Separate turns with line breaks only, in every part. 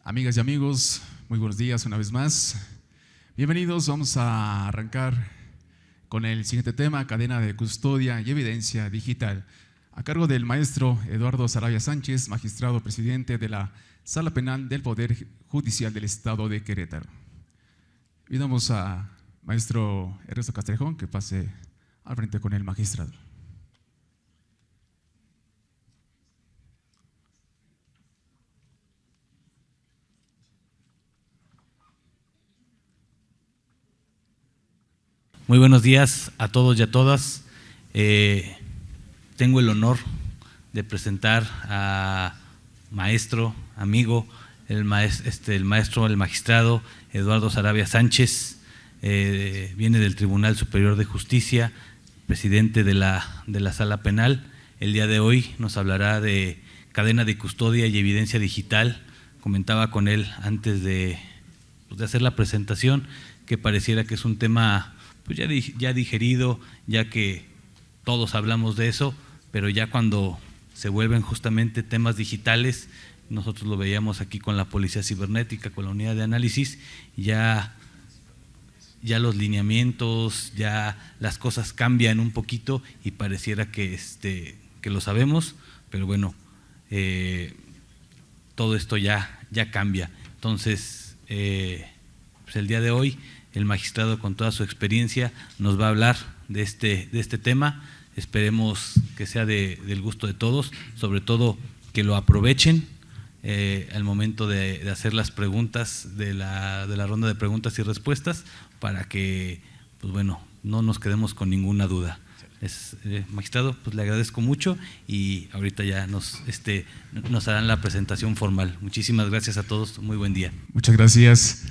Amigas y amigos, muy buenos días una vez más. Bienvenidos, vamos a arrancar con el siguiente tema, cadena de custodia y evidencia digital, a cargo del maestro Eduardo Sarabia Sánchez, magistrado presidente de la Sala Penal del Poder Judicial del Estado de Querétaro. Pidamos a maestro Ernesto Castrejón que pase al frente con el magistrado.
Muy buenos días a todos y a todas. Tengo el honor de presentar a maestro, amigo, el magistrado Eduardo Sarabia Sánchez. Viene del Tribunal Superior de Justicia, presidente de la Sala Penal. El día de hoy nos hablará de cadena de custodia y evidencia digital. Comentaba con él antes de hacer la presentación que pareciera que es un tema pues ya digerido, ya que todos hablamos de eso, pero ya cuando se vuelven justamente temas digitales, nosotros lo veíamos aquí con la Policía Cibernética, con la unidad de análisis, ya los lineamientos, ya las cosas cambian un poquito y pareciera que lo sabemos, pero bueno, todo esto ya cambia. Entonces, pues el día de hoy el magistrado, con toda su experiencia, nos va a hablar de este tema. Esperemos que sea del gusto de todos, sobre todo que lo aprovechen al momento de hacer las preguntas de la ronda de preguntas y respuestas, para que pues bueno, no nos quedemos con ninguna duda. Magistrado, pues le agradezco mucho y ahorita ya nos harán la presentación formal. Muchísimas gracias a todos, muy buen día.
Muchas gracias.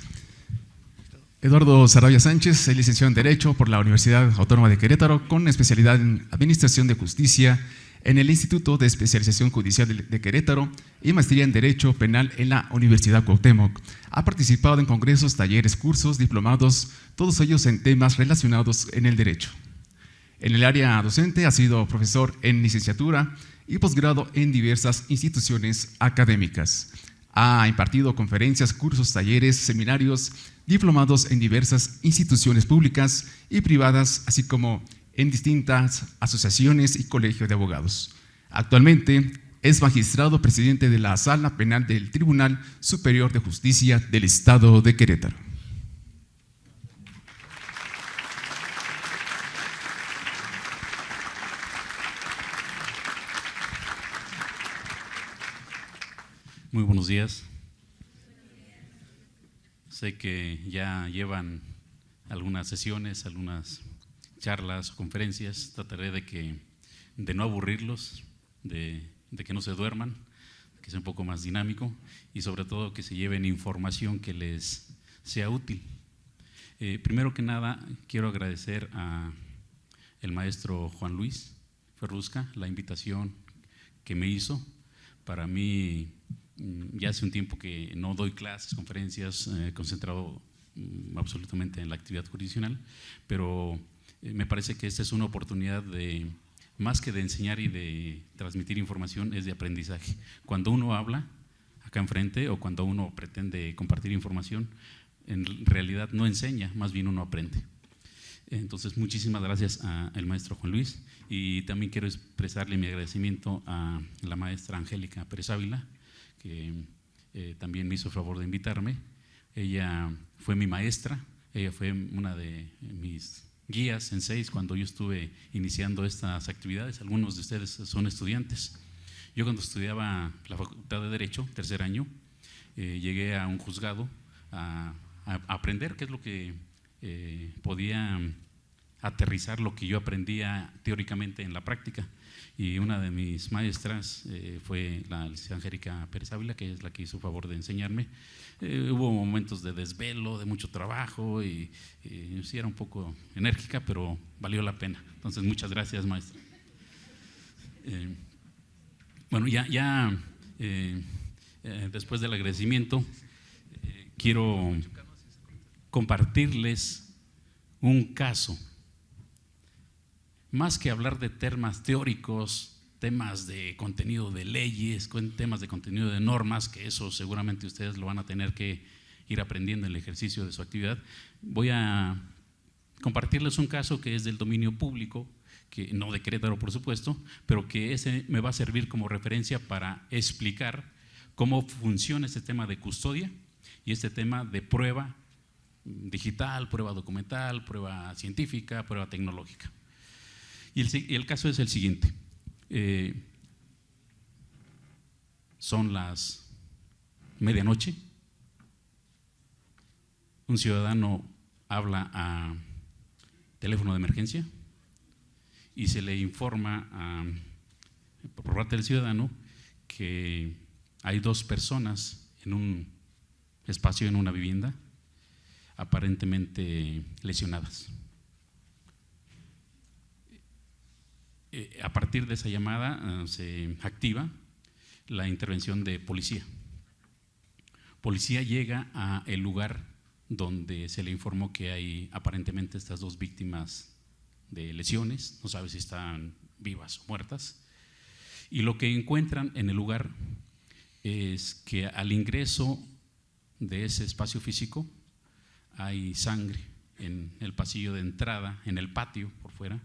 Eduardo Sarabia Sánchez es licenciado en Derecho por la Universidad Autónoma de Querétaro, con especialidad en Administración de Justicia en el Instituto de Especialización Judicial de Querétaro y maestría en Derecho Penal en la Universidad Cuauhtémoc. Ha participado en congresos, talleres, cursos, diplomados, todos ellos en temas relacionados en el derecho. En el área docente ha sido profesor en licenciatura y posgrado en diversas instituciones académicas. Ha impartido conferencias, cursos, talleres, seminarios, diplomados en diversas instituciones públicas y privadas, así como en distintas asociaciones y colegios de abogados. Actualmente es magistrado presidente de la Sala Penal del Tribunal Superior de Justicia del Estado de Querétaro.
Muy buenos días. Sé que ya llevan algunas sesiones, algunas charlas o conferencias. Trataré de no aburrirlos, de que no se duerman, que sea un poco más dinámico y sobre todo que se lleven información que les sea útil. Primero que nada, quiero agradecer a el maestro Juan Luis Ferrusca la invitación que me hizo. Para mí, ya hace un tiempo que no doy clases, conferencias, concentrado absolutamente en la actividad jurisdiccional, pero me parece que esta es una oportunidad de, más que de enseñar y de transmitir información, es de aprendizaje. Cuando uno habla acá enfrente o cuando uno pretende compartir información, en realidad no enseña, más bien uno aprende. Entonces, muchísimas gracias al maestro Juan Luis, y también quiero expresarle mi agradecimiento a la maestra Angélica Pérez Ávila, que también me hizo el favor de invitarme. Ella fue mi maestra, ella fue una de mis guías, senseis, cuando yo estuve iniciando estas actividades. Algunos de ustedes son estudiantes. Yo cuando estudiaba la Facultad de Derecho, tercer año, llegué a un juzgado a aprender qué es lo que podía aterrizar lo que yo aprendía teóricamente en la práctica. Y una de mis maestras fue la licenciada Angélica Pérez Ávila, que es la que hizo favor de enseñarme. Hubo momentos de desvelo, de mucho trabajo y sí era un poco enérgica, pero valió la pena. Entonces, muchas gracias, maestra. Bueno, después del agradecimiento, quiero compartirles un caso. Más que hablar de temas teóricos temas de contenido de leyes, con temas de contenido de normas, que eso seguramente ustedes lo van a tener que ir aprendiendo en el ejercicio de su actividad. Voy a compartirles un caso que es del dominio público, que no de Querétaro por supuesto, pero que ese me va a servir como referencia para explicar cómo funciona este tema de custodia y este tema de prueba digital, prueba documental, prueba científica, prueba tecnológica. Y el caso es el siguiente. Son las medianoche. Un ciudadano habla a teléfono de emergencia y se le informa por parte del ciudadano que hay 2 personas en un espacio, en una vivienda, aparentemente lesionadas. A partir de esa llamada se activa la intervención de policía. Policía llega al lugar donde se le informó que hay aparentemente estas 2 víctimas de lesiones, no sabe si están vivas o muertas, y lo que encuentran en el lugar es que al ingreso de ese espacio físico hay sangre en el pasillo de entrada, en el patio por fuera,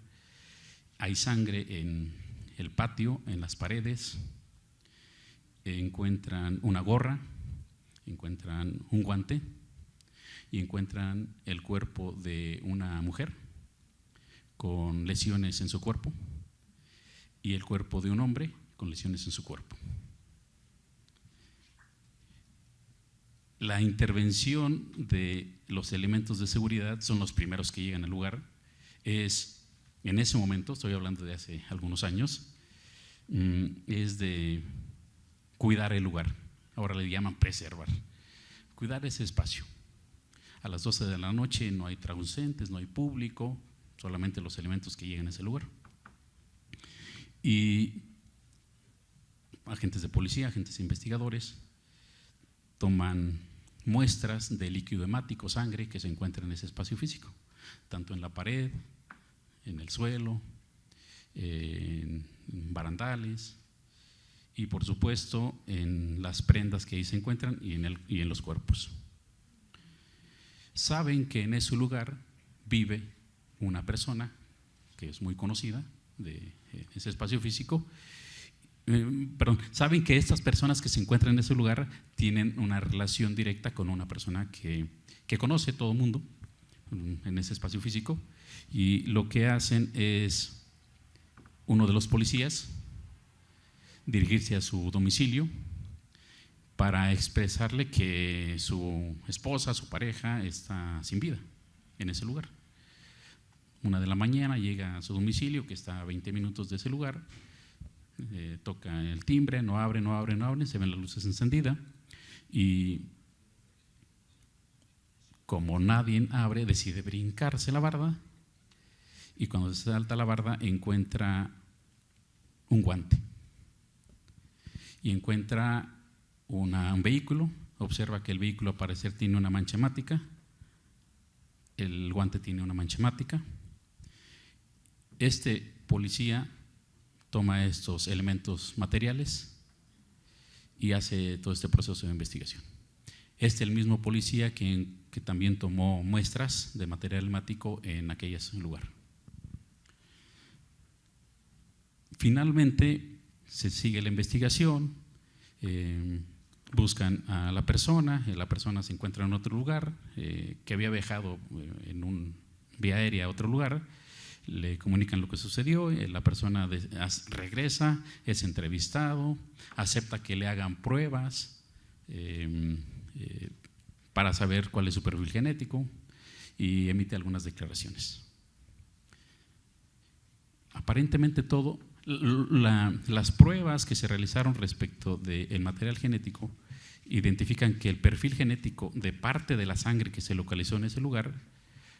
hay sangre en el patio, en las paredes, encuentran una gorra, encuentran un guante y encuentran el cuerpo de una mujer con lesiones en su cuerpo y el cuerpo de un hombre con lesiones en su cuerpo. La intervención de los elementos de seguridad son los primeros que llegan al lugar. En ese momento, estoy hablando de hace algunos años, es de cuidar el lugar. Ahora le llaman preservar. Cuidar ese espacio. A las 12 de la noche no hay transeúntes, no hay público, solamente los elementos que llegan a ese lugar. Y agentes de policía, agentes investigadores, toman muestras de líquido hemático, sangre, que se encuentra en ese espacio físico, tanto en la pared, en el suelo, en barandales y por supuesto en las prendas que ahí se encuentran y en los cuerpos. Saben que en ese lugar vive una persona que es muy conocida de ese espacio físico. Saben que estas personas que se encuentran en ese lugar tienen una relación directa con una persona que conoce todo el mundo en ese espacio físico, y lo que hacen es uno de los policías dirigirse a su domicilio para expresarle que su esposa, su pareja está sin vida en ese lugar. 1 de la mañana llega a su domicilio, que está a 20 minutos de ese lugar, toca el timbre, no abre, se ven las luces encendidas y como nadie abre, decide brincarse la barda y cuando se salta la barda encuentra un guante y encuentra un vehículo, observa que el vehículo al parecer tiene una mancha hemática, el guante tiene una mancha hemática. Este policía toma estos elementos materiales y hace todo este proceso de investigación. Este es el mismo policía que también tomó muestras de material hemático en aquel lugar. Finalmente se sigue la investigación, buscan a la persona se encuentra en otro lugar, que había viajado en un vía aérea a otro lugar, le comunican lo que sucedió, la persona regresa, es entrevistado, acepta que le hagan pruebas para saber cuál es su perfil genético y emite algunas declaraciones. Aparentemente todo, las pruebas que se realizaron respecto del material genético identifican que el perfil genético de parte de la sangre que se localizó en ese lugar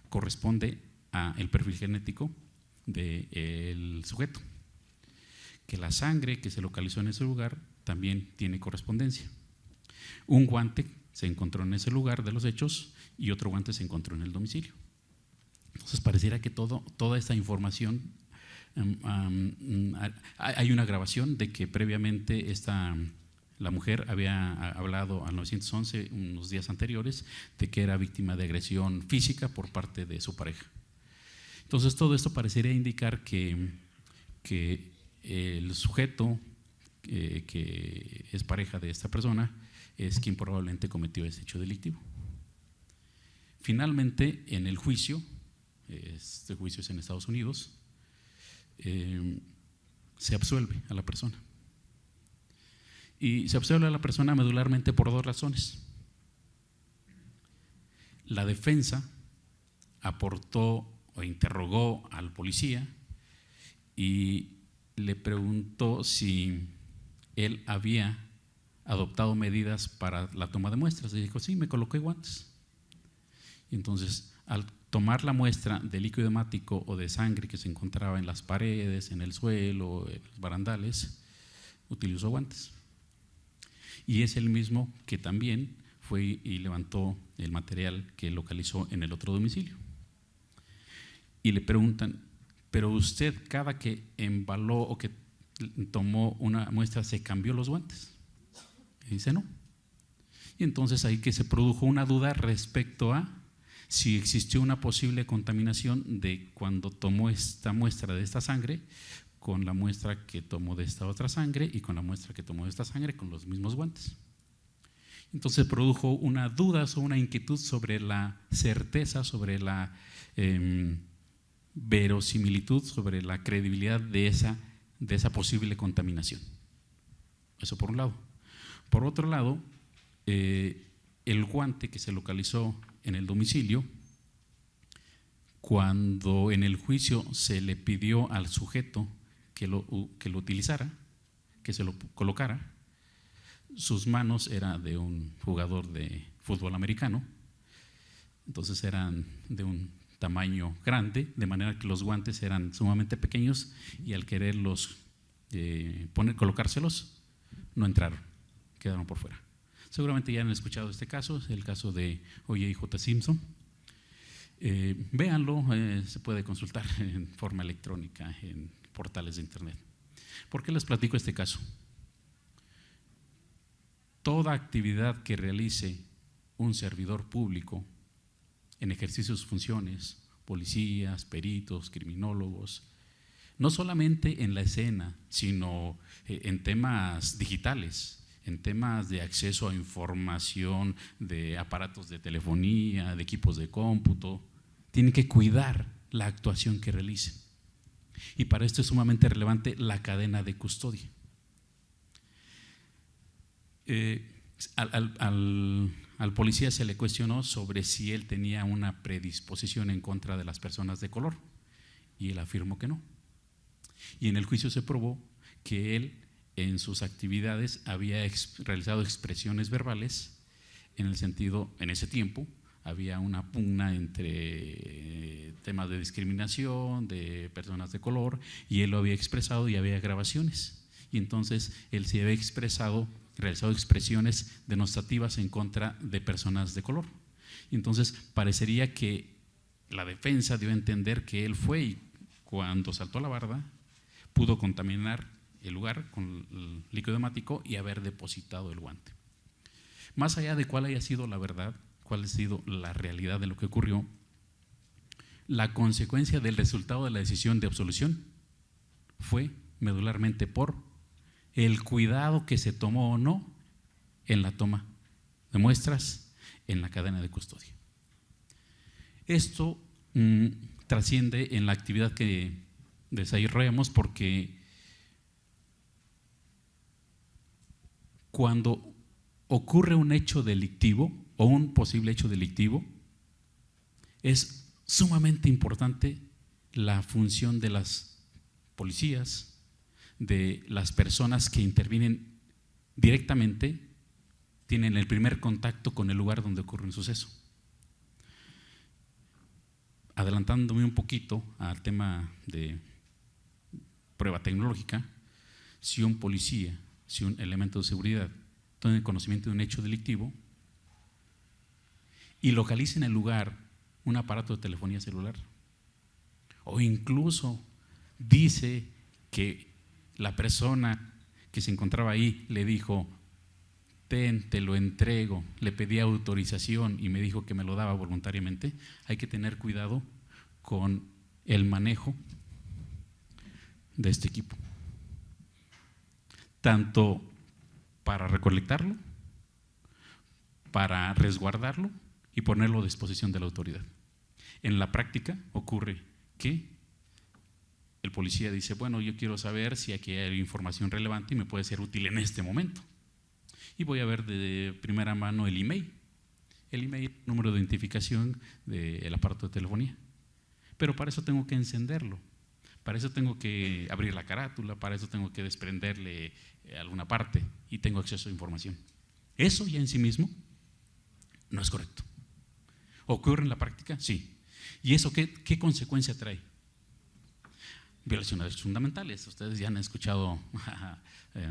corresponde al perfil genético del sujeto, que la sangre que se localizó en ese lugar también tiene correspondencia. Un guante se encontró en ese lugar de los hechos y otro guante se encontró en el domicilio. Entonces pareciera que toda esta información Hay una grabación de que previamente la mujer había hablado al 911 unos días anteriores de que era víctima de agresión física por parte de su pareja. Entonces todo esto parecería indicar que el sujeto que es pareja de esta persona es quien probablemente cometió ese hecho delictivo. Finalmente, en el juicio, este juicio es en Estados Unidos, se absuelve a la persona. Y se absuelve a la persona medularmente por dos razones. La defensa aportó o interrogó al policía y le preguntó si él había adoptado medidas para la toma de muestras. Y dijo, sí, me coloqué guantes. Y entonces, al tomar la muestra de líquido hemático o de sangre que se encontraba en las paredes, en el suelo, en los barandales, utilizó guantes. Y es el mismo que también fue y levantó el material que localizó en el otro domicilio. Y le preguntan, ¿pero usted cada que embaló o que tomó una muestra se cambió los guantes? Y dice no. Y entonces ahí que se produjo una duda respecto a si existió una posible contaminación de cuando tomó esta muestra de esta sangre con la muestra que tomó de esta otra sangre y con la muestra que tomó de esta sangre con los mismos guantes. Entonces produjo una duda o una inquietud sobre la certeza, sobre la verosimilitud, sobre la credibilidad de esa posible contaminación. Eso por un lado. Por otro lado, el guante que se localizó en el domicilio, cuando en el juicio se le pidió al sujeto que lo utilizara, que se lo colocara, sus manos eran de un jugador de fútbol americano, entonces eran de un tamaño grande, de manera que los guantes eran sumamente pequeños y al quererlos colocárselos, no entraron, quedaron por fuera. Seguramente ya han escuchado este caso, es el caso de O.J. Simpson. Véanlo, se puede consultar en forma electrónica en portales de internet. ¿Por qué les platico este caso? Toda actividad que realice un servidor público en ejercicio de sus funciones, policías, peritos, criminólogos, no solamente en la escena, sino en temas digitales, en temas de acceso a información, de aparatos de telefonía, de equipos de cómputo, tienen que cuidar la actuación que realicen. Y para esto es sumamente relevante la cadena de custodia. Al policía se le cuestionó sobre si él tenía una predisposición en contra de las personas de color y él afirmó que no. Y en el juicio se probó que él en sus actividades había realizado expresiones verbales en el sentido, en ese tiempo había una pugna entre temas de discriminación de personas de color y él lo había expresado y había grabaciones y entonces él se había realizado expresiones denostativas en contra de personas de color. Y entonces parecería que la defensa dio a entender que él fue y cuando saltó a la barda pudo contaminar el lugar con el líquido hemático y haber depositado el guante. Más allá de cuál haya sido la verdad, cuál ha sido la realidad de lo que ocurrió, la consecuencia del resultado de la decisión de absolución fue medularmente por el cuidado que se tomó o no en la toma de muestras en la cadena de custodia. Esto trasciende en la actividad que desarrollamos porque cuando ocurre un hecho delictivo o un posible hecho delictivo, es sumamente importante la función de las policías, de las personas que intervienen directamente, tienen el primer contacto con el lugar donde ocurre un suceso. Adelantándome un poquito al tema de prueba tecnológica, si un policía, si un elemento de seguridad tiene conocimiento de un hecho delictivo y localiza en el lugar un aparato de telefonía celular o incluso dice que la persona que se encontraba ahí le dijo: ten, te lo entrego, le pedí autorización y me dijo que me lo daba voluntariamente. Hay que tener cuidado con el manejo de este equipo, tanto para recolectarlo, para resguardarlo y ponerlo a disposición de la autoridad. En la práctica ocurre que el policía dice: bueno, yo quiero saber si aquí hay información relevante y me puede ser útil en este momento. Y voy a ver de primera mano el email. El email, número de identificación del aparato de telefonía. Pero para eso tengo que encenderlo, para eso tengo que abrir la carátula, para eso tengo que desprenderle alguna parte y tengo acceso a información. Eso ya en sí mismo no es correcto. ¿Ocurre en la práctica? Sí. ¿Y eso qué consecuencia trae? Violación de derechos fundamentales. Ustedes ya han escuchado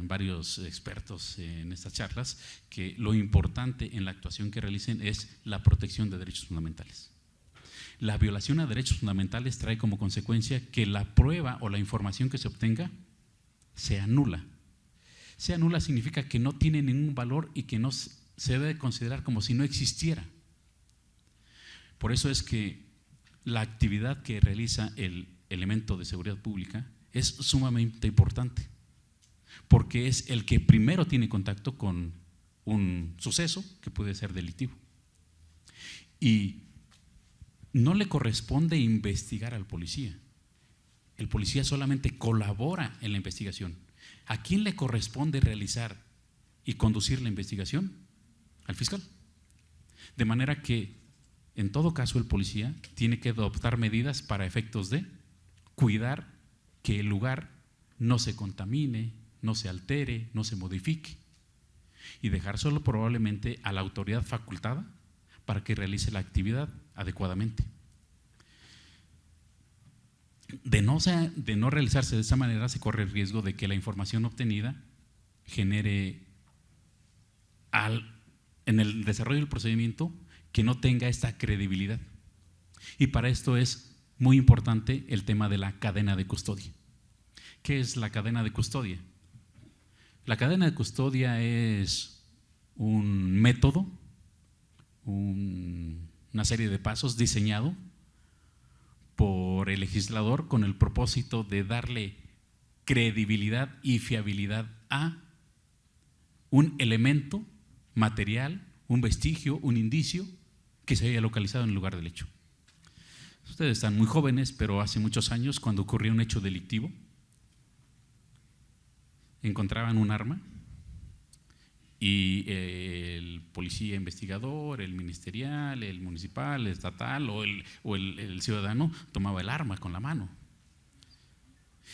varios expertos en estas charlas que lo importante en la actuación que realicen es la protección de derechos fundamentales. La violación a derechos fundamentales trae como consecuencia que la prueba o la información que se obtenga se anula. Se anula significa que no tiene ningún valor y que no se debe considerar como si no existiera. Por eso es que la actividad que realiza el elemento de seguridad pública es sumamente importante, porque es el que primero tiene contacto con un suceso que puede ser delictivo. Y no le corresponde investigar al policía. El policía solamente colabora en la investigación. ¿A quién le corresponde realizar y conducir la investigación? Al fiscal. De manera que, en todo caso, el policía tiene que adoptar medidas para efectos de cuidar que el lugar no se contamine, no se altere, no se modifique, y dejar solo probablemente a la autoridad facultada para que realice la actividad adecuadamente. De no realizarse de esa manera, se corre el riesgo de que la información obtenida genere en el desarrollo del procedimiento que no tenga esta credibilidad. Y para esto es muy importante el tema de la cadena de custodia. ¿Qué es la cadena de custodia? La cadena de custodia es un método, una serie de pasos diseñado por el legislador con el propósito de darle credibilidad y fiabilidad a un elemento material, un vestigio, un indicio que se haya localizado en el lugar del hecho. Ustedes están muy jóvenes, pero hace muchos años, cuando ocurría un hecho delictivo, encontraban un arma y el policía investigador, el ministerial, el municipal, el estatal o el ciudadano tomaba el arma con la mano.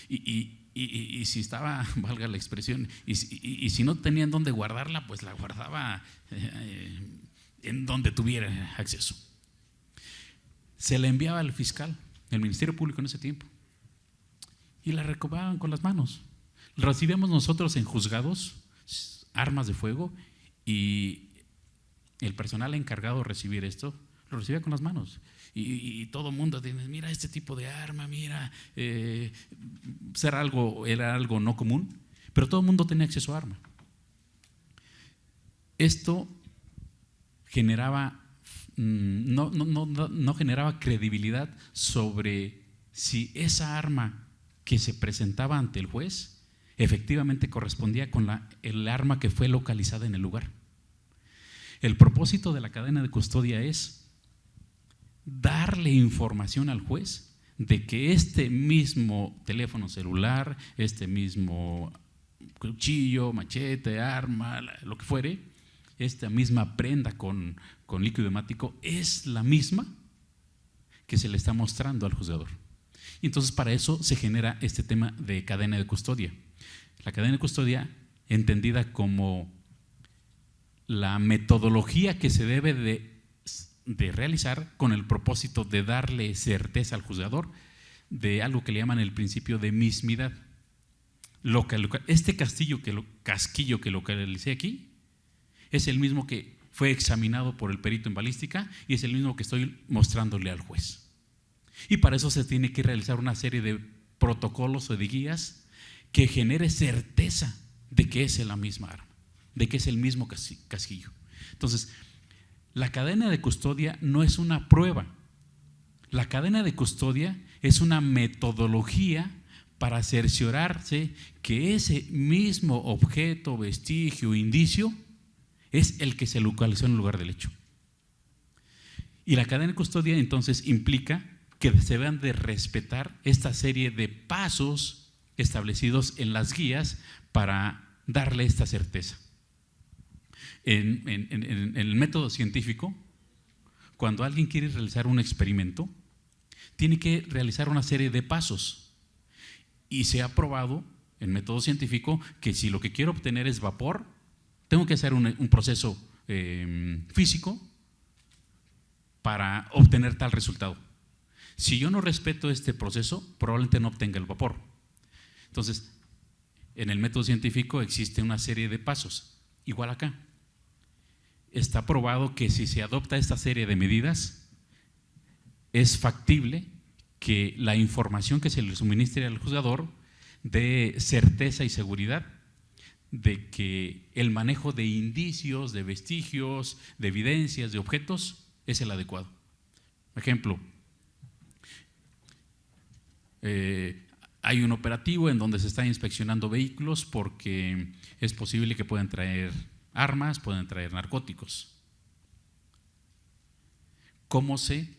Y si estaba, valga la expresión, y si no tenían dónde guardarla, pues la guardaba en donde tuviera acceso. Se la enviaba al fiscal, el Ministerio Público en ese tiempo, y la recobraban con las manos. Recibíamos nosotros en juzgados armas de fuego y el personal encargado de recibir esto lo recibía con las manos. Y todo el mundo dice: mira este tipo de arma, mira, era algo no común, pero todo el mundo tenía acceso a arma. Esto generaba no generaba credibilidad sobre si esa arma que se presentaba ante el juez efectivamente correspondía con el arma que fue localizada en el lugar. El propósito de la cadena de custodia es darle información al juez de que este mismo teléfono celular, este mismo cuchillo, machete, arma, lo que fuere, esta misma prenda con líquido hemático es la misma que se le está mostrando al juzgador. Y entonces para eso se genera este tema de cadena de custodia. La cadena de custodia, entendida como la metodología que se debe de realizar con el propósito de darle certeza al juzgador de algo que le llaman el principio de mismidad. Este casquillo que localicé aquí es el mismo que fue examinado por el perito en balística y es el mismo que estoy mostrándole al juez. Y para eso se tiene que realizar una serie de protocolos o de guías que genere certeza de que es la misma arma, de que es el mismo casquillo. Entonces, la cadena de custodia no es una prueba. La cadena de custodia es una metodología para cerciorarse que ese mismo objeto, vestigio, indicio es el que se localizó en el lugar del hecho. Y la cadena de custodia entonces implica que se deben de respetar esta serie de pasos establecidos en las guías para darle esta certeza. En el método científico, cuando alguien quiere realizar un experimento, tiene que realizar una serie de pasos. Y se ha probado en método científico que si lo que quiero obtener es vapor, tengo que hacer un proceso físico para obtener tal resultado. Si yo no respeto este proceso, probablemente no obtenga el vapor. Entonces, en el método científico existe una serie de pasos. Igual acá. Está probado que si se adopta esta serie de medidas, es factible que la información que se le suministre al juzgador dé certeza y seguridad de que el manejo de indicios, de vestigios, de evidencias, de objetos es el adecuado. Ejemplo, hay un operativo en donde se están inspeccionando vehículos porque es posible que puedan traer armas, pueden traer narcóticos. ¿Cómo sé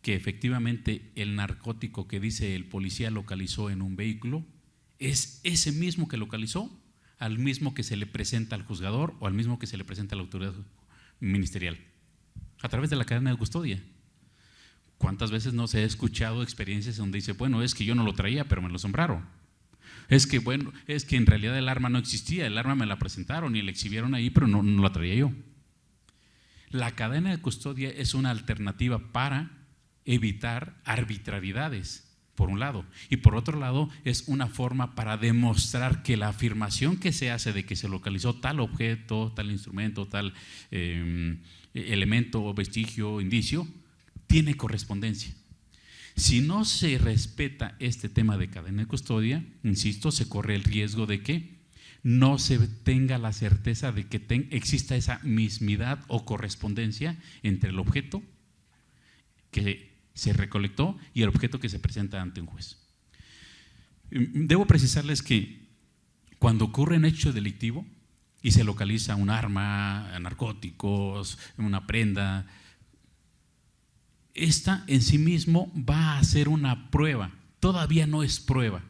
que efectivamente el narcótico que dice el policía localizó en un vehículo es ese mismo que localizó, al mismo que se le presenta al juzgador o al mismo que se le presenta a la autoridad ministerial? A través de la cadena de custodia. ¿Cuántas veces no se ha escuchado experiencias donde dice, bueno, es que yo no lo traía, pero me lo sombraron? Es que en realidad el arma no existía, el arma me la presentaron y la exhibieron ahí, pero no la traía yo. La cadena de custodia es una alternativa para evitar arbitrariedades, por un lado, y por otro lado es una forma para demostrar que la afirmación que se hace de que se localizó tal objeto, tal instrumento, tal elemento, vestigio, indicio, tiene correspondencia. Si no se respeta este tema de cadena de custodia, insisto, se corre el riesgo de que no se tenga la certeza de que exista esa mismidad o correspondencia entre el objeto que se recolectó y el objeto que se presenta ante un juez. Debo precisarles que cuando ocurre un hecho delictivo y se localiza un arma, narcóticos, una prenda, esta en sí mismo va a ser una prueba, todavía no es prueba,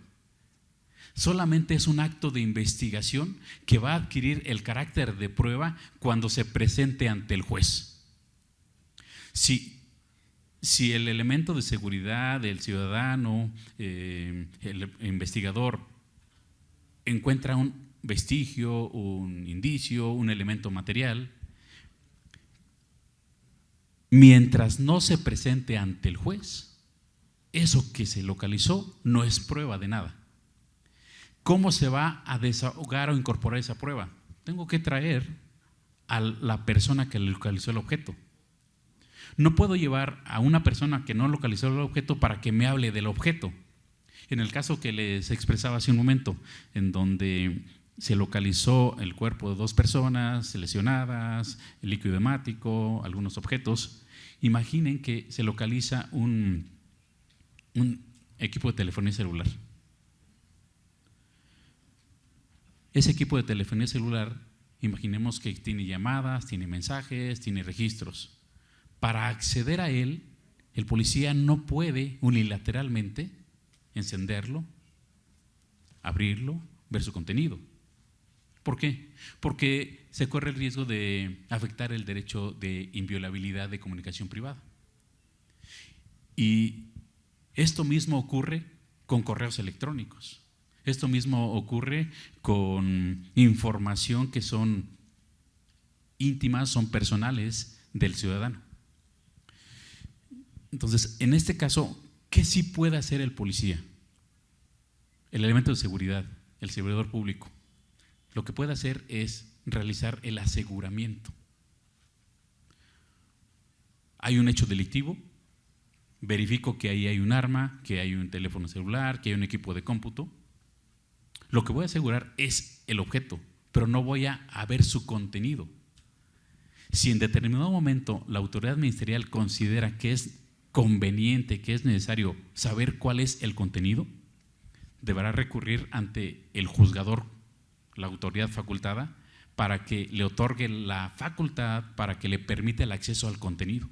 solamente es un acto de investigación que va a adquirir el carácter de prueba cuando se presente ante el juez. Si el elemento de seguridad del ciudadano, el investigador, encuentra un vestigio, un indicio, un elemento material, mientras no se presente ante el juez, eso que se localizó no es prueba de nada. ¿Cómo se va a desahogar o incorporar esa prueba? Tengo que traer a la persona que localizó el objeto. No puedo llevar a una persona que no localizó el objeto para que me hable del objeto. En el caso que les expresaba hace un momento, en donde se localizó el cuerpo de 2 personas lesionadas, el líquido hemático, algunos objetos. Imaginen que se localiza un equipo de telefonía celular. Ese equipo de telefonía celular, imaginemos que tiene llamadas, tiene mensajes, tiene registros. Para acceder a él, el policía no puede unilateralmente encenderlo, abrirlo, ver su contenido. ¿Por qué? Porque se corre el riesgo de afectar el derecho de inviolabilidad de comunicación privada. Y esto mismo ocurre con correos electrónicos. Esto mismo ocurre con información que son íntimas, son personales del ciudadano. Entonces, en este caso, ¿qué sí puede hacer el policía? El elemento de seguridad, el servidor público. Lo que puede hacer es realizar el aseguramiento. Hay un hecho delictivo, verifico que ahí hay un arma, que hay un teléfono celular, que hay un equipo de cómputo. Lo que voy a asegurar es el objeto, pero no voy a ver su contenido. Si en determinado momento la autoridad ministerial considera que es conveniente, que es necesario saber cuál es el contenido, deberá recurrir ante el juzgador, la autoridad facultada, para que le otorgue la facultad, para que le permita el acceso al contenido.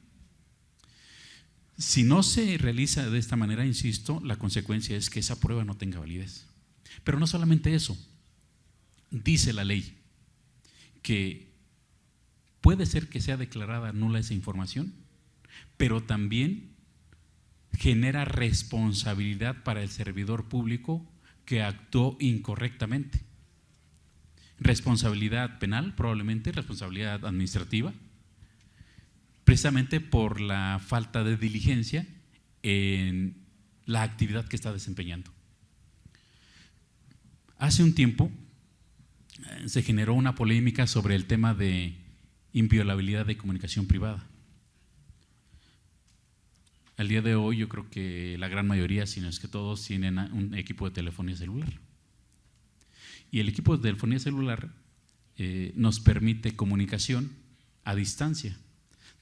Si no se realiza de esta manera, insisto, la consecuencia es que esa prueba no tenga validez. Pero no solamente eso, dice la ley que puede ser que sea declarada nula esa información, pero también genera responsabilidad para el servidor público que actuó incorrectamente. Responsabilidad penal, probablemente, responsabilidad administrativa, precisamente por la falta de diligencia en la actividad que está desempeñando. Hace un tiempo se generó una polémica sobre el tema de inviolabilidad de comunicación privada. Al día de hoy yo creo que la gran mayoría, si no es que todos, tienen un equipo de telefonía celular. Y el equipo de telefonía celular nos permite comunicación a distancia,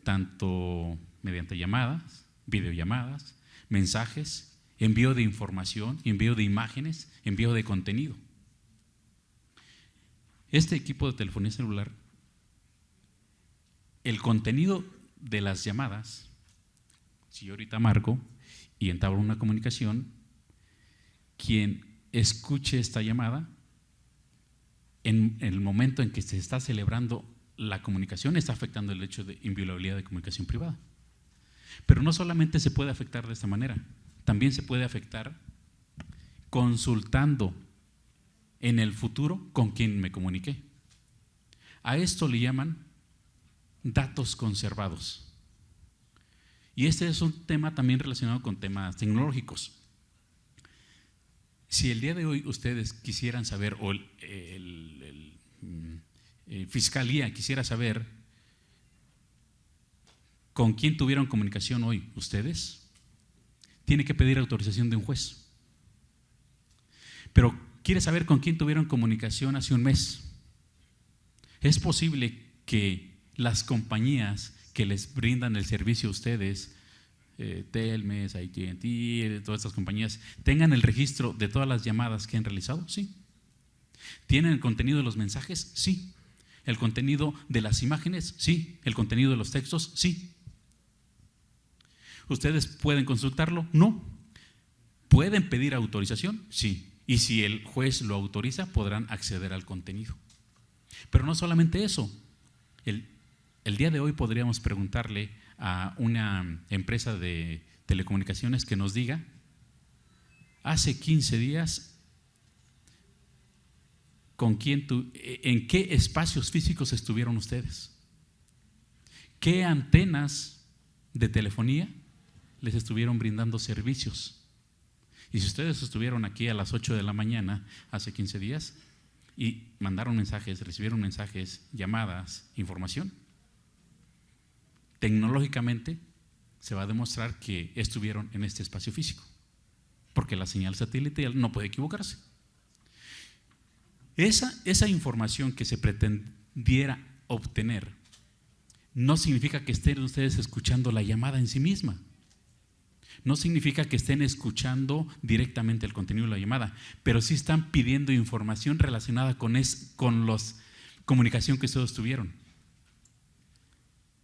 tanto mediante llamadas, videollamadas, mensajes, envío de información, envío de imágenes, envío de contenido. Este equipo de telefonía celular, el contenido de las llamadas, si yo ahorita marco y entablo una comunicación, quien escuche esta llamada, en el momento en que se está celebrando la comunicación, está afectando el hecho de inviolabilidad de comunicación privada. Pero no solamente se puede afectar de esta manera, también se puede afectar consultando en el futuro con quien me comuniqué. A esto le llaman datos conservados. Y este es un tema también relacionado con temas tecnológicos. Si el día de hoy ustedes quisieran saber, o Fiscalía quisiera saber con quién tuvieron comunicación hoy ustedes, tiene que pedir autorización de un juez. Pero quiere saber con quién tuvieron comunicación hace un mes. Es posible que las compañías que les brindan el servicio a ustedes, Telmex, AT&T, todas estas compañías, tengan el registro de todas las llamadas que han realizado. Sí. ¿Tienen el contenido de los mensajes? Sí. ¿El contenido de las imágenes? Sí. ¿El contenido de los textos? Sí. ¿Ustedes pueden consultarlo? No. ¿Pueden pedir autorización? Sí. Y si el juez lo autoriza, podrán acceder al contenido. Pero no solamente eso. El día de hoy podríamos preguntarle a una empresa de telecomunicaciones que nos diga: hace 15 días, ¿en qué espacios físicos estuvieron ustedes? ¿Qué antenas de telefonía les estuvieron brindando servicios? Y si ustedes estuvieron aquí a las 8 de la mañana hace 15 días y mandaron mensajes, recibieron mensajes, llamadas, información, tecnológicamente se va a demostrar que estuvieron en este espacio físico, porque la señal satelital no puede equivocarse. Esa información que se pretendiera obtener no significa que estén ustedes escuchando la llamada en sí misma. No significa que estén escuchando directamente el contenido de la llamada, pero sí están pidiendo información relacionada con la comunicación que ustedes tuvieron.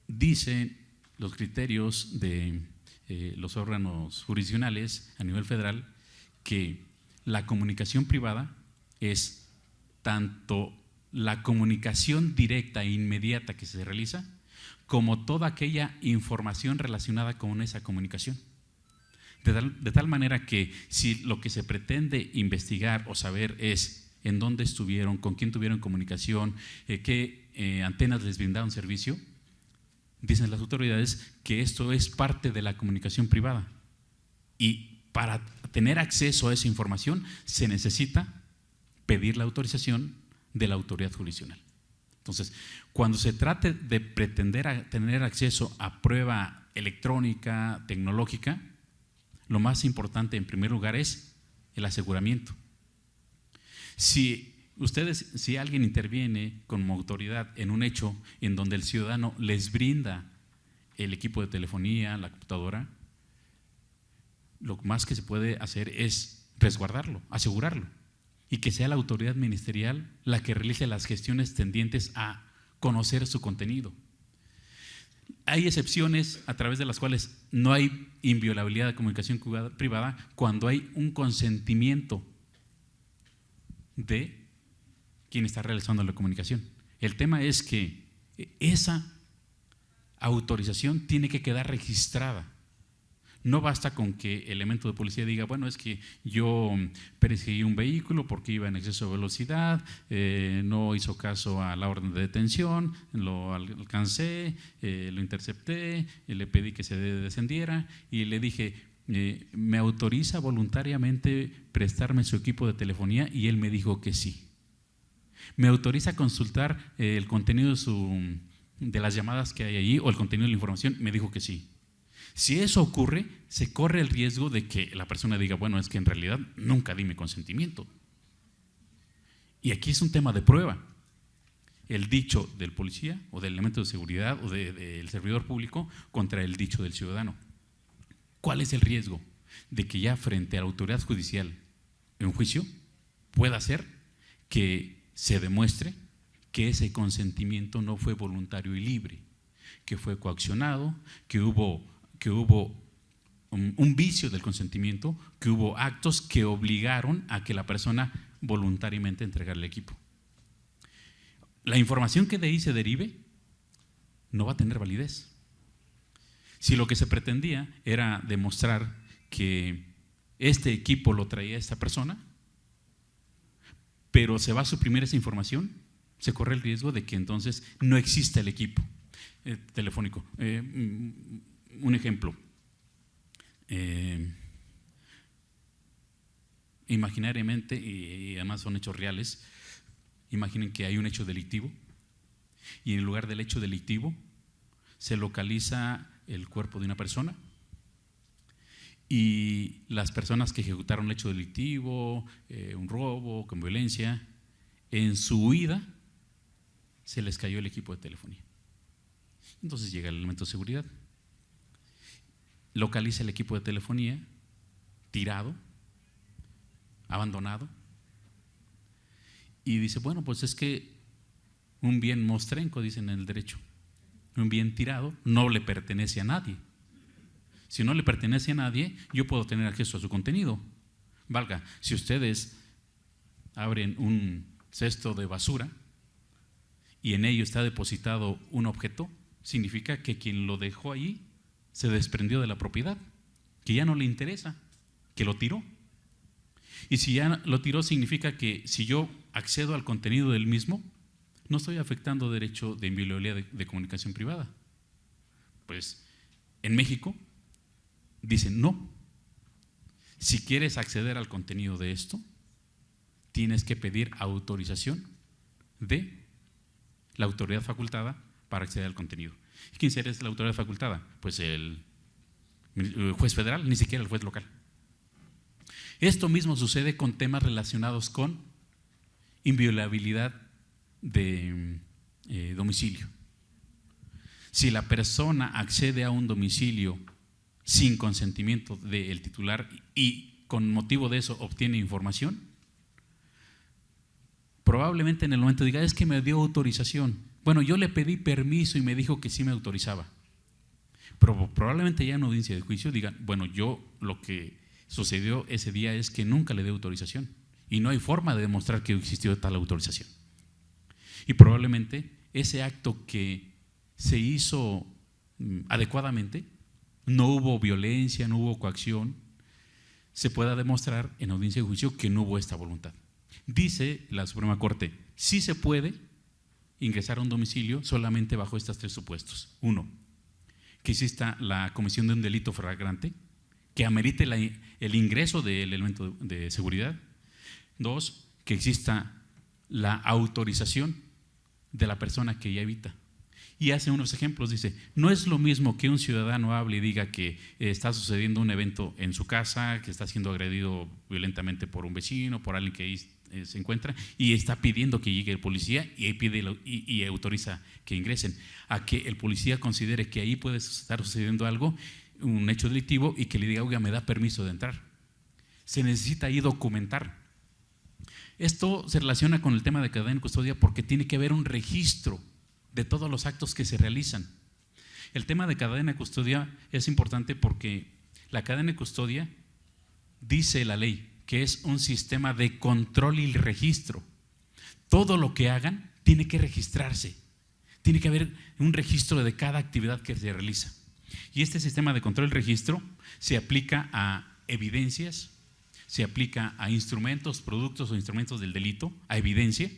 Dicen los criterios de los órganos jurisdiccionales a nivel federal que la comunicación privada es tanto la comunicación directa e inmediata que se realiza, como toda aquella información relacionada con esa comunicación. De tal manera que si lo que se pretende investigar o saber es en dónde estuvieron, con quién tuvieron comunicación, qué antenas les brindaron servicio, dicen las autoridades que esto es parte de la comunicación privada. Y para tener acceso a esa información se necesita pedir la autorización de la autoridad jurisdiccional. Entonces, cuando se trate de pretender tener acceso a prueba electrónica, tecnológica, lo más importante en primer lugar es el aseguramiento. Si alguien interviene como autoridad en un hecho en donde el ciudadano les brinda el equipo de telefonía, la computadora, lo más que se puede hacer es resguardarlo, asegurarlo, y que sea la autoridad ministerial la que realice las gestiones tendientes a conocer su contenido. Hay excepciones a través de las cuales no hay inviolabilidad de comunicación privada cuando hay un consentimiento de quien está realizando la comunicación. El tema es que esa autorización tiene que quedar registrada. No basta con que el elemento de policía diga, bueno, es que yo perseguí un vehículo porque iba en exceso de velocidad, no hizo caso a la orden de detención, lo alcancé, lo intercepté, le pedí que se descendiera y le dije, ¿me autoriza voluntariamente prestarme su equipo de telefonía? Y él me dijo que sí. ¿Me autoriza consultar el contenido de las llamadas que hay allí o el contenido de la información? Me dijo que sí. Si eso ocurre, se corre el riesgo de que la persona diga, bueno, es que en realidad nunca di mi consentimiento. Y aquí es un tema de prueba. El dicho del policía o del elemento de seguridad o del servidor público contra el dicho del ciudadano. ¿Cuál es el riesgo? De que ya frente a la autoridad judicial en un juicio pueda ser que se demuestre que ese consentimiento no fue voluntario y libre, que fue coaccionado, que hubo un vicio del consentimiento, que hubo actos que obligaron a que la persona voluntariamente entregara el equipo. La información que de ahí se derive no va a tener validez. Si lo que se pretendía era demostrar que este equipo lo traía esta persona, pero se va a suprimir esa información, se corre el riesgo de que entonces no exista el equipo telefónico. Un ejemplo, imaginariamente, y además son hechos reales, imaginen que hay un hecho delictivo y en el lugar del hecho delictivo se localiza el cuerpo de una persona y las personas que ejecutaron el hecho delictivo, un robo con violencia, en su huida se les cayó el equipo de telefonía. Entonces llega el elemento de seguridad, localiza el equipo de telefonía tirado, abandonado, y dice, bueno, pues es que un bien mostrenco, dicen en el derecho, un bien tirado no le pertenece a nadie. Si no le pertenece a nadie, yo puedo tener acceso a su contenido. Valga, si ustedes abren un cesto de basura y en ello está depositado un objeto, significa que quien lo dejó ahí se desprendió de la propiedad, que ya no le interesa, que lo tiró. Y si ya lo tiró, significa que si yo accedo al contenido del mismo, no estoy afectando derecho de inviolabilidad de comunicación privada. Pues en México dicen no. Si quieres acceder al contenido de esto, tienes que pedir autorización de la autoridad facultada para acceder al contenido. ¿Quién será la autoridad facultada? Pues el juez federal, ni siquiera el juez local. Esto mismo sucede con temas relacionados con inviolabilidad de domicilio. Si la persona accede a un domicilio sin consentimiento del titular y con motivo de eso obtiene información, probablemente en el momento diga, es que me dio autorización. Bueno, yo le pedí permiso y me dijo que sí me autorizaba. Pero probablemente ya en audiencia de juicio digan, bueno, yo lo que sucedió ese día es que nunca le di autorización y no hay forma de demostrar que existió tal autorización. Y probablemente ese acto que se hizo adecuadamente, no hubo violencia, no hubo coacción, se pueda demostrar en audiencia de juicio que no hubo esta voluntad. Dice la Suprema Corte, sí se puede ingresar a un domicilio solamente bajo estos tres supuestos. Uno, que exista la comisión de un delito flagrante que amerite el ingreso del elemento de seguridad. Dos, que exista la autorización de la persona que ya habita. y hace unos ejemplos. Dice, no es lo mismo que un ciudadano hable y diga que está sucediendo un evento en su casa, que está siendo agredido violentamente por un vecino, por alguien que ahí se encuentra, y está pidiendo que llegue el policía y autoriza que ingresen, a que el policía considere que ahí puede estar sucediendo algo, un hecho delictivo, y que le diga, oiga, me da permiso de entrar. Se necesita ahí documentar. Esto se relaciona con el tema de cadena de custodia porque tiene que haber un registro de todos los actos que se realizan. El tema de cadena de custodia es importante porque la cadena de custodia, dice la ley, que es un sistema de control y registro. Todo lo que hagan tiene que registrarse. Tiene que haber un registro de cada actividad que se realiza. Y este sistema de control y registro se aplica a evidencias, se aplica a instrumentos, productos o instrumentos del delito, a evidencia.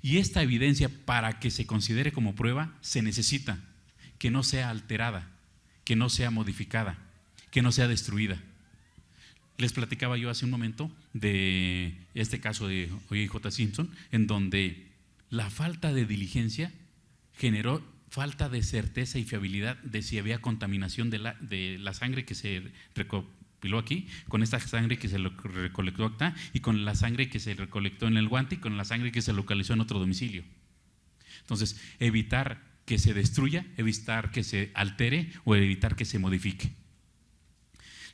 Y esta evidencia, para que se considere como prueba, se necesita que no sea alterada, que no sea modificada, que no sea destruida. Les platicaba yo hace un momento de este caso de O.J. Simpson, en donde la falta de diligencia generó falta de certeza y fiabilidad de si había contaminación de la sangre que se recopiló aquí, con esta sangre que se recolectó acá, y con la sangre que se recolectó en el guante, y con la sangre que se localizó en otro domicilio. Entonces, evitar que se destruya, evitar que se altere o evitar que se modifique.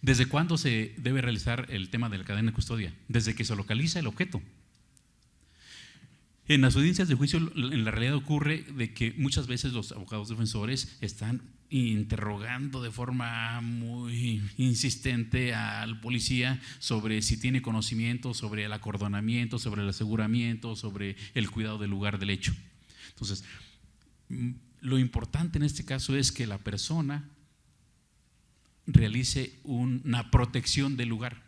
¿Desde cuándo se debe realizar el tema de la cadena de custodia? Desde que se localiza el objeto. En las audiencias de juicio, en la realidad ocurre de que muchas veces los abogados defensores están interrogando de forma muy insistente al policía sobre si tiene conocimiento, sobre el acordonamiento, sobre el aseguramiento, sobre el cuidado del lugar del hecho. Entonces, lo importante en este caso es que la persona realice una protección del lugar.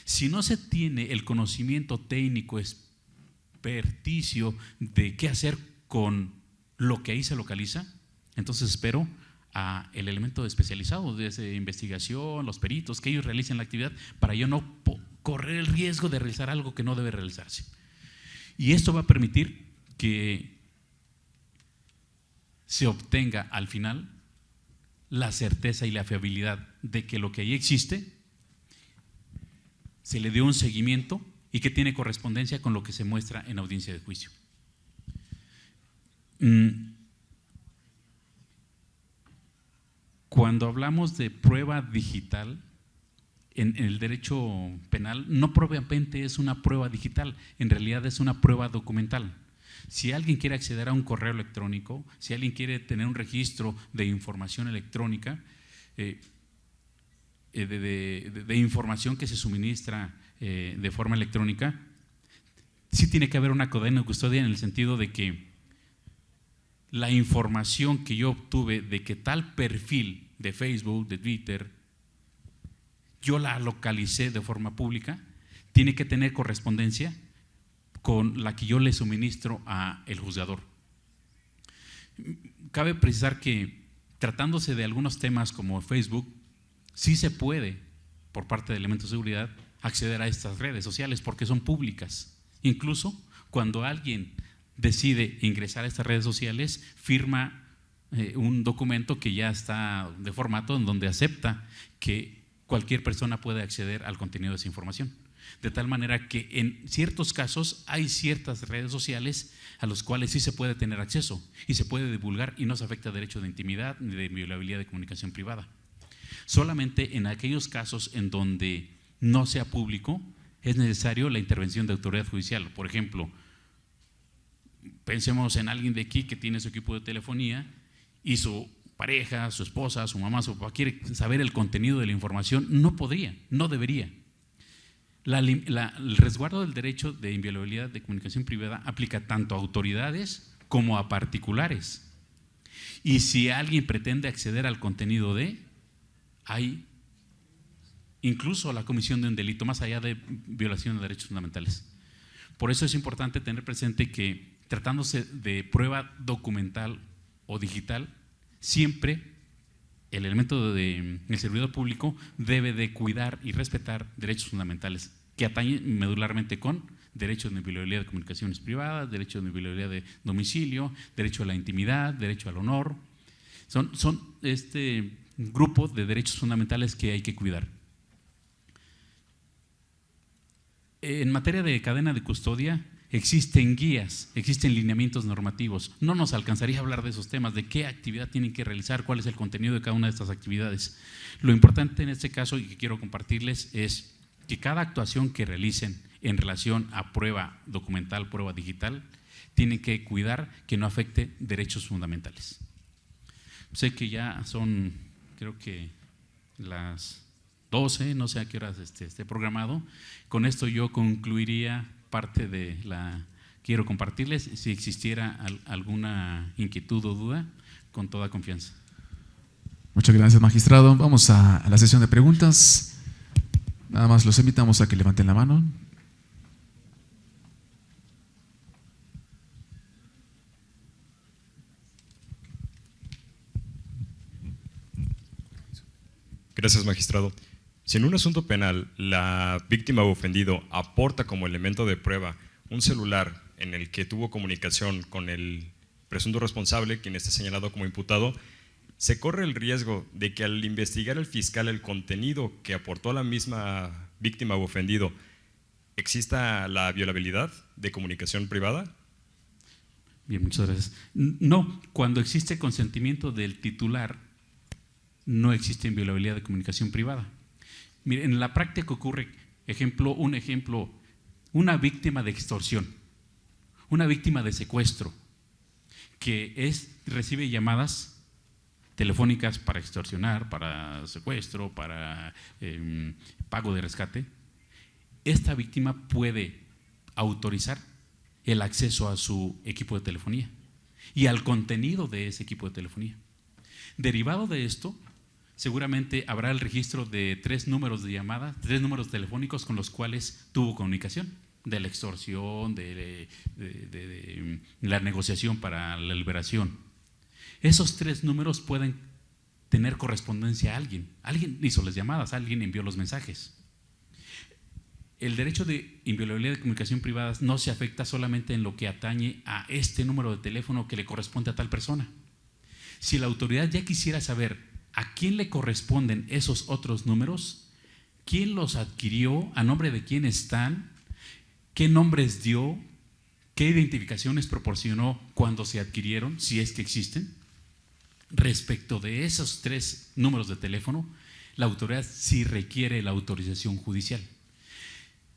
Si no se tiene el conocimiento técnico experticio de qué hacer con lo que ahí se localiza, entonces espero a el elemento especializado de investigación, los peritos, que ellos realicen la actividad para yo no correr el riesgo de realizar algo que no debe realizarse. Y esto va a permitir que se obtenga al final la certeza y la fiabilidad de que lo que ahí existe se le dio un seguimiento y que tiene correspondencia con lo que se muestra en audiencia de juicio. Cuando hablamos de prueba digital, en el derecho penal, no propiamente es una prueba digital, en realidad es una prueba documental. Si alguien quiere acceder a un correo electrónico, si alguien quiere tener un registro de información electrónica, de información que se suministra de forma electrónica, sí tiene que haber una cadena de custodia en el sentido de que la información que yo obtuve de que tal perfil de Facebook, de Twitter, yo la localicé de forma pública, tiene que tener correspondencia con la que yo le suministro al juzgador. Cabe precisar que tratándose de algunos temas como Facebook, sí se puede, por parte de elementos de seguridad, acceder a estas redes sociales porque son públicas. Incluso cuando alguien decide ingresar a estas redes sociales, firma un documento que ya está de formato en donde acepta que cualquier persona puede acceder al contenido de esa información. De tal manera que en ciertos casos hay ciertas redes sociales a los cuales sí se puede tener acceso y se puede divulgar y no se afecta derecho de intimidad ni de inviolabilidad de comunicación privada. Solamente en aquellos casos en donde no sea público es necesario la intervención de autoridad judicial. Por ejemplo, pensemos en alguien de aquí que tiene su equipo de telefonía y su pareja, su esposa, su mamá, su papá quiere saber el contenido de la información, no podría, no debería. El resguardo del derecho de inviolabilidad de comunicación privada aplica tanto a autoridades como a particulares. Y si alguien pretende acceder al contenido hay incluso la comisión de un delito, más allá de violación de derechos fundamentales. Por eso es importante tener presente que, tratándose de prueba documental o digital, siempre el elemento del servidor público debe de cuidar y respetar derechos fundamentales que atañen medularmente con derecho de inviolabilidad de comunicaciones privadas, derecho de inviolabilidad de domicilio, derecho a la intimidad, derecho al honor. Son este grupo de derechos fundamentales que hay que cuidar. En materia de cadena de custodia, existen guías, existen lineamientos normativos. No nos alcanzaría a hablar de esos temas, de qué actividad tienen que realizar, cuál es el contenido de cada una de estas actividades. Lo importante en este caso y que quiero compartirles es que cada actuación que realicen en relación a prueba documental, prueba digital, tienen que cuidar que no afecte derechos fundamentales. Sé que ya son, creo que las 12, no sé a qué horas esté programado. Con esto yo concluiría parte de la… Quiero compartirles, si existiera alguna inquietud o duda, con toda confianza.
Muchas gracias, magistrado. Vamos a la sesión de preguntas. Nada más los invitamos a que levanten la mano.
Gracias, magistrado. Si en un asunto penal la víctima o ofendido aporta como elemento de prueba un celular en el que tuvo comunicación con el presunto responsable, quien está señalado como imputado, se corre el riesgo de que al investigar el fiscal el contenido que aportó a la misma víctima o ofendido, ¿exista la violabilidad de comunicación privada?
Bien, muchas gracias. No, cuando existe consentimiento del titular, no existe inviolabilidad de comunicación privada. Mire, en la práctica ocurre, un ejemplo, una víctima de extorsión, una víctima de secuestro, que recibe llamadas telefónicas para extorsionar, para secuestro, para pago de rescate. Esta víctima puede autorizar el acceso a su equipo de telefonía y al contenido de ese equipo de telefonía. Derivado de esto, seguramente habrá el registro de 3 números de llamada, 3 números telefónicos con los cuales tuvo comunicación, de la extorsión, de la negociación para la liberación. Esos 3 números pueden tener correspondencia a alguien. Alguien hizo las llamadas, alguien envió los mensajes. El derecho de inviolabilidad de comunicación privada no se afecta solamente en lo que atañe a este número de teléfono que le corresponde a tal persona. Si la autoridad ya quisiera saber a quién le corresponden esos otros números, quién los adquirió, a nombre de quién están, qué nombres dio, qué identificaciones proporcionó cuando se adquirieron, si es que existen, respecto de esos 3 números de teléfono, la autoridad sí requiere la autorización judicial.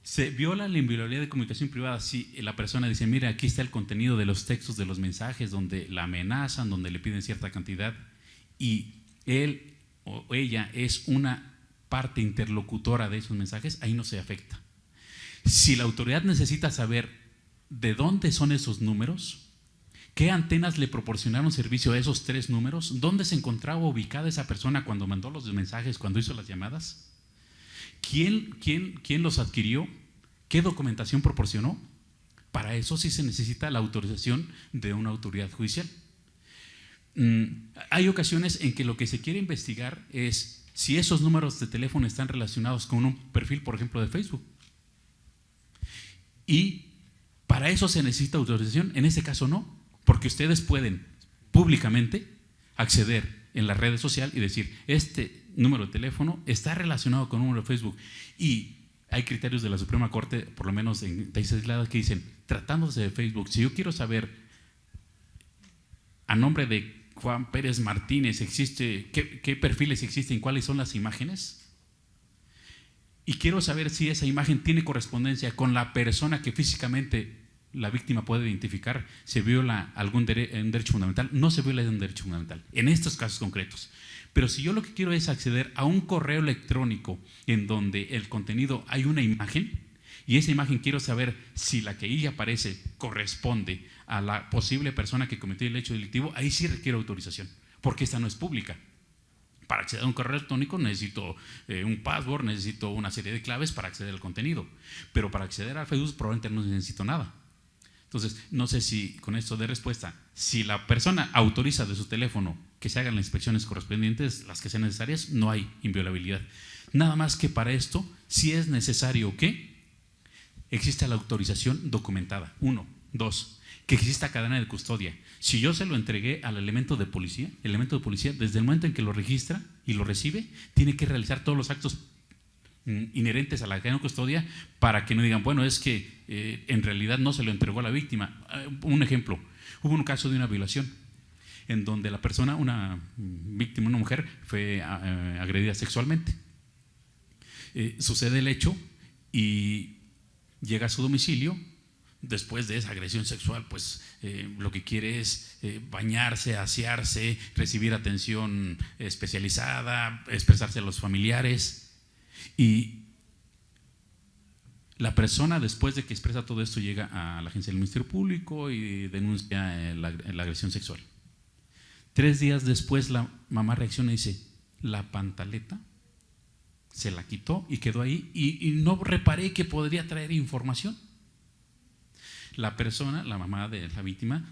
Se viola la inviolabilidad de comunicación privada si la persona dice, mira, aquí está el contenido de los textos de los mensajes donde la amenazan, donde le piden cierta cantidad y él o ella es una parte interlocutora de esos mensajes, ahí no se afecta. Si la autoridad necesita saber de dónde son esos números, qué antenas le proporcionaron servicio a esos 3 números, dónde se encontraba ubicada esa persona cuando mandó los mensajes, cuando hizo las llamadas, quién los adquirió, qué documentación proporcionó, para eso sí se necesita la autorización de una autoridad judicial. Hay ocasiones en que lo que se quiere investigar es si esos números de teléfono están relacionados con un perfil, por ejemplo, de Facebook. Y para eso se necesita autorización. En ese caso no, porque ustedes pueden públicamente acceder en la red social y decir, este número de teléfono está relacionado con un número de Facebook. Y hay criterios de la Suprema Corte, por lo menos en países aislados, que dicen, tratándose de Facebook, si yo quiero saber a nombre de Juan Pérez Martínez existe, qué perfiles existen, cuáles son las imágenes, y quiero saber si esa imagen tiene correspondencia con la persona que físicamente la víctima puede identificar, ¿se viola un derecho fundamental? No se viola un derecho fundamental, en estos casos concretos. Pero si yo lo que quiero es acceder a un correo electrónico en donde el contenido hay una imagen, y esa imagen quiero saber si la que ahí aparece corresponde a la posible persona que cometió el hecho delictivo, ahí sí requiero autorización, porque esta no es pública. Para acceder a un correo electrónico necesito un password, necesito una serie de claves para acceder al contenido, pero para acceder a Facebook probablemente no necesito nada. Entonces, no sé si con esto de respuesta, si la persona autoriza de su teléfono que se hagan las inspecciones correspondientes, las que sean necesarias, no hay inviolabilidad. Nada más que para esto, si es necesario que exista la autorización documentada. 1. 2. Que exista cadena de custodia. Si yo se lo entregué al elemento de policía, desde el momento en que lo registra y lo recibe, tiene que realizar todos los actos inherentes a la cadena de custodia para que no digan, bueno, es que en realidad no se lo entregó a la víctima. Un ejemplo, hubo un caso de una violación en donde la persona, una víctima, una mujer, fue agredida sexualmente. Sucede el hecho y llega a su domicilio. Después de esa agresión sexual, pues lo que quiere es bañarse, asearse, recibir atención especializada, expresarse a los familiares. Y la persona, después de que expresa todo esto, llega a la agencia del Ministerio Público y denuncia la agresión sexual. 3 días después la mamá reacciona y dice, la pantaleta se la quitó y quedó ahí y no reparé que podría traer información. La persona, la mamá de la víctima,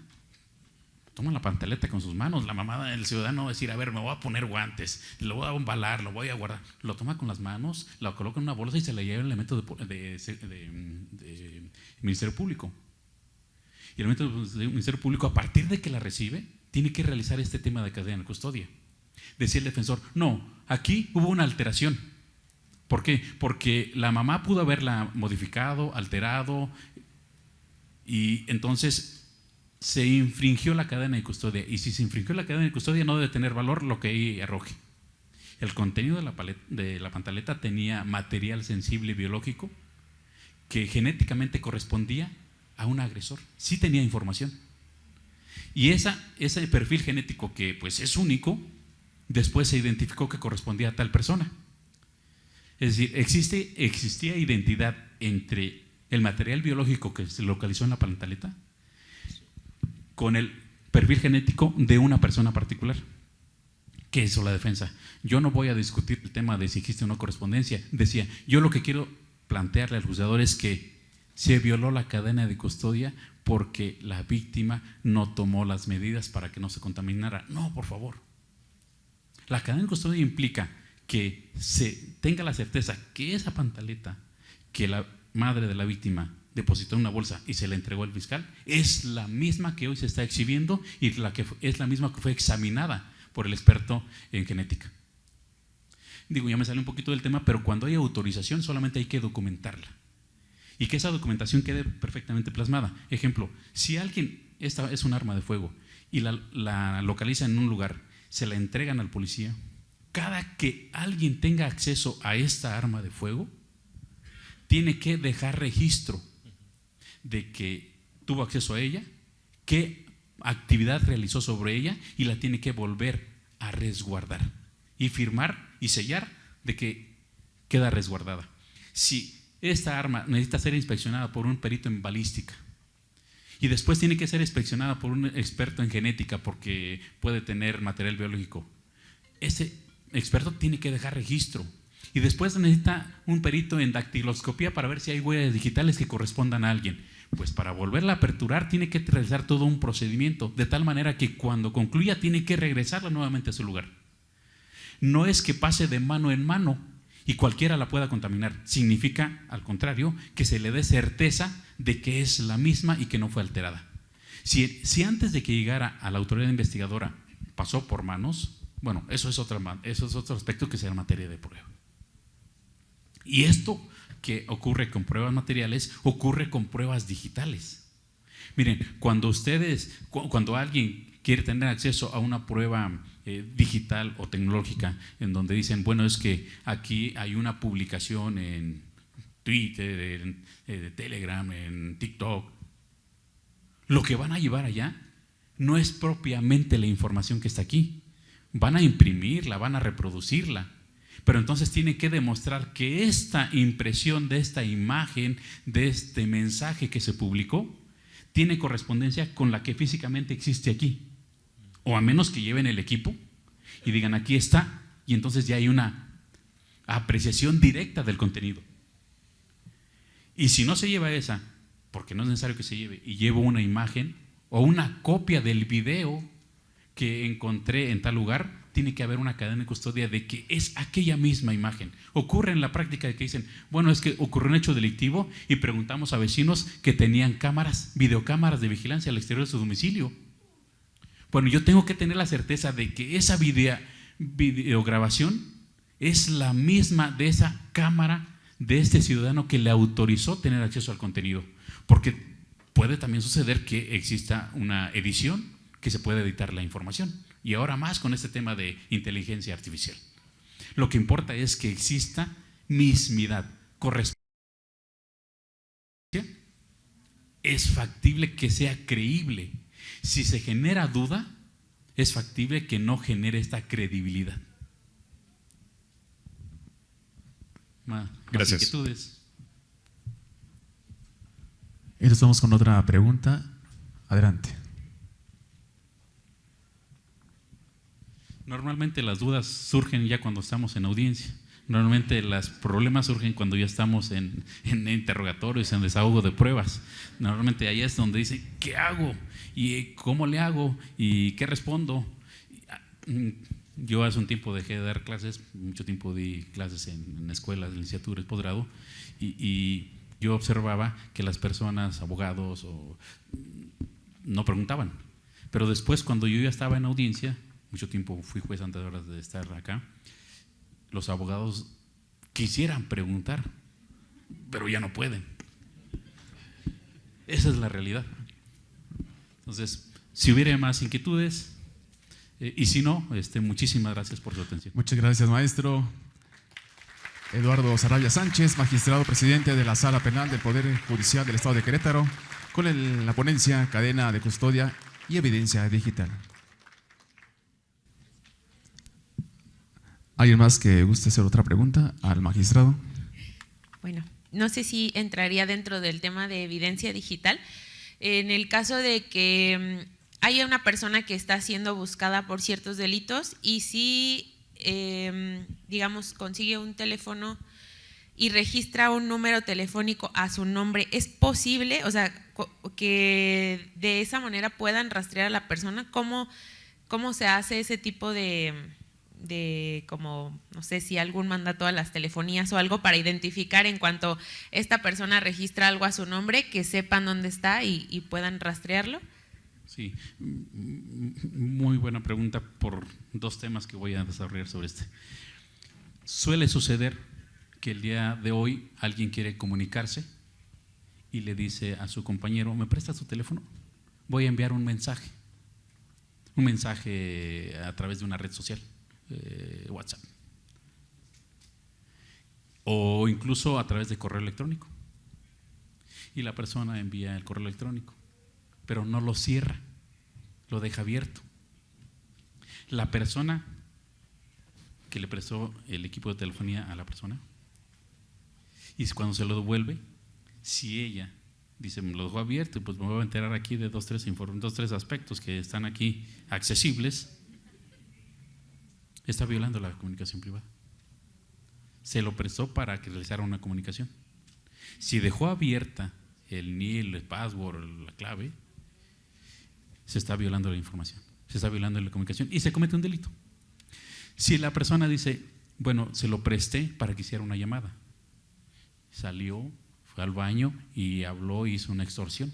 toma la pantaleta con sus manos. La mamá del ciudadano va a decir, a ver, me voy a poner guantes, lo voy a embalar, lo voy a guardar. Lo toma con las manos, lo coloca en una bolsa y se la lleva al elemento de Ministerio Público. Y el elemento del Ministerio Público, a partir de que la recibe, tiene que realizar este tema de cadena de custodia. Decía el defensor, no, aquí hubo una alteración. ¿Por qué? Porque la mamá pudo haberla modificado, alterado, y entonces se infringió la cadena de custodia. Y si se infringió la cadena de custodia, no debe tener valor lo que ahí arroje. El contenido de la pantaleta tenía material sensible biológico que genéticamente correspondía a un agresor. Sí tenía información. Y ese perfil genético, que pues es único, después se identificó que correspondía a tal persona. Es decir, existía identidad entre el material biológico que se localizó en la pantaleta con el perfil genético de una persona particular. ¿Qué hizo la defensa? Yo no voy a discutir el tema de si existe o no correspondencia. Decía, yo lo que quiero plantearle al juzgador es que se violó la cadena de custodia porque la víctima no tomó las medidas para que no se contaminara. No, por favor. La cadena de custodia implica que se tenga la certeza que esa pantaleta que la madre de la víctima depositó en una bolsa y se la entregó al fiscal es la misma que hoy se está exhibiendo y es la misma que fue examinada por el experto en genética. Digo, ya me sale un poquito del tema, pero cuando hay autorización solamente hay que documentarla y que esa documentación quede perfectamente plasmada. Ejemplo, si alguien, esta es un arma de fuego y la localiza en un lugar, se la entregan al policía, cada que alguien tenga acceso a esta arma de fuego, tiene que dejar registro de que tuvo acceso a ella, qué actividad realizó sobre ella y la tiene que volver a resguardar y firmar y sellar de que queda resguardada. Si esta arma necesita ser inspeccionada por un perito en balística y después tiene que ser inspeccionada por un experto en genética porque puede tener material biológico, ese experto tiene que dejar registro. Y después necesita un perito en dactiloscopía para ver si hay huellas digitales que correspondan a alguien. Pues para volverla a aperturar tiene que realizar todo un procedimiento, de tal manera que cuando concluya tiene que regresarla nuevamente a su lugar. No es que pase de mano en mano y cualquiera la pueda contaminar. Significa, al contrario, que se le dé certeza de que es la misma y que no fue alterada. Si antes de que llegara a la autoridad investigadora pasó por manos, bueno, eso es otro aspecto que será materia de prueba. Y esto que ocurre con pruebas materiales, ocurre con pruebas digitales. Miren, cuando alguien quiere tener acceso a una prueba digital o tecnológica, en donde dicen, bueno, es que aquí hay una publicación en Twitter, en Telegram, en TikTok, lo que van a llevar allá no es propiamente la información que está aquí. Van a imprimirla, van a reproducirla. Pero entonces tiene que demostrar que esta impresión de esta imagen, de este mensaje que se publicó, tiene correspondencia con la que físicamente existe aquí. O a menos que lleven el equipo y digan, aquí está, y entonces ya hay una apreciación directa del contenido. Y si no se lleva esa, porque no es necesario que se lleve, y llevo una imagen o una copia del video que encontré en tal lugar, tiene que haber una cadena de custodia de que es aquella misma imagen. Ocurre en la práctica de que dicen, bueno, es que ocurrió un hecho delictivo y preguntamos a vecinos que tenían cámaras, videocámaras de vigilancia al exterior de su domicilio. Bueno, yo tengo que tener la certeza de que esa videograbación es la misma de esa cámara de este ciudadano que le autorizó tener acceso al contenido, porque puede también suceder que exista una edición que se puede editar la información, y ahora más con este tema de inteligencia artificial. Lo que importa es que exista mismidad, correspondencia. Es factible que sea creíble. Si se genera duda, es factible que no genere esta credibilidad.
Gracias.
Inquietudes.
Y nos vamos con otra pregunta. Adelante.
Normalmente las dudas surgen ya cuando estamos en audiencia. Normalmente los problemas surgen cuando ya estamos en interrogatorios, en desahogo de pruebas. Normalmente ahí es donde dicen, ¿qué hago? ¿Y cómo le hago? ¿Y qué respondo? Yo hace un tiempo dejé de dar clases, mucho tiempo di clases en escuelas, licenciaturas, posgrado, y yo observaba que las personas, abogados, no preguntaban. Pero después, cuando yo ya estaba en audiencia, mucho tiempo fui juez antes de estar acá, los abogados quisieran preguntar, pero ya no pueden. Esa es la realidad. Entonces, si hubiera más inquietudes, y si no, muchísimas gracias por su atención.
Muchas gracias, maestro. Eduardo Sarabia Sánchez, magistrado presidente de la Sala Penal del Poder Judicial del Estado de Querétaro, con la ponencia Cadena de Custodia y Evidencia Digital. ¿Alguien más que guste hacer otra pregunta al magistrado?
Bueno, no sé si entraría dentro del tema de evidencia digital. En el caso de que haya una persona que está siendo buscada por ciertos delitos y si, digamos, consigue un teléfono y registra un número telefónico a su nombre, ¿es posible, o sea, que de esa manera puedan rastrear a la persona? ¿Cómo se hace ese tipo de como, no sé si algún mandato a las telefonías o algo para identificar en cuanto esta persona registra algo a su nombre, que sepan dónde está y puedan rastrearlo?
Sí, muy buena pregunta por dos temas que voy a desarrollar sobre este. Suele suceder que el día de hoy alguien quiere comunicarse y le dice a su compañero, ¿me prestas tu teléfono? Voy a enviar un mensaje a través de una red social. WhatsApp, o incluso a través de correo electrónico, y la persona envía el correo electrónico, pero no lo cierra, lo deja abierto. La persona que le prestó el equipo de telefonía a la persona, y cuando se lo devuelve, si ella dice, me lo dejo abierto, pues me voy a enterar aquí de dos, tres aspectos que están aquí accesibles, está violando la comunicación privada. Se lo prestó para que realizara una comunicación. Si dejó abierta el NIL, el password, la clave, se está violando la información, se está violando la comunicación y se comete un delito. Si la persona dice, bueno, se lo presté para que hiciera una llamada, salió, fue al baño y habló, hizo una extorsión.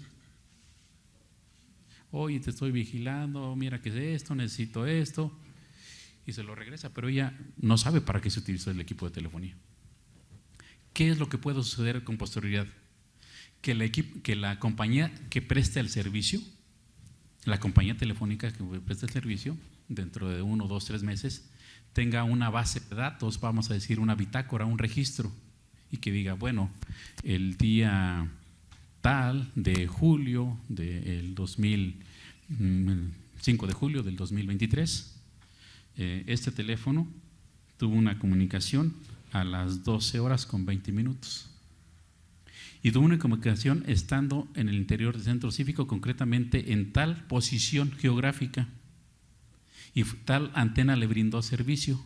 Oye, te estoy vigilando, mira qué es esto, necesito esto, y se lo regresa, pero ella no sabe para qué se utilizó el equipo de telefonía. ¿Qué es lo que puede suceder con posterioridad? Que la compañía que presta el servicio, la compañía telefónica que presta el servicio, dentro de 1, 2, 3 meses, tenga una base de datos, vamos a decir una bitácora, un registro, y que diga, bueno, el día tal de julio del 5 de julio del 2023, este teléfono tuvo una comunicación a las 12:20. Y tuvo una comunicación estando en el interior del centro cívico, concretamente en tal posición geográfica. Y tal antena le brindó servicio.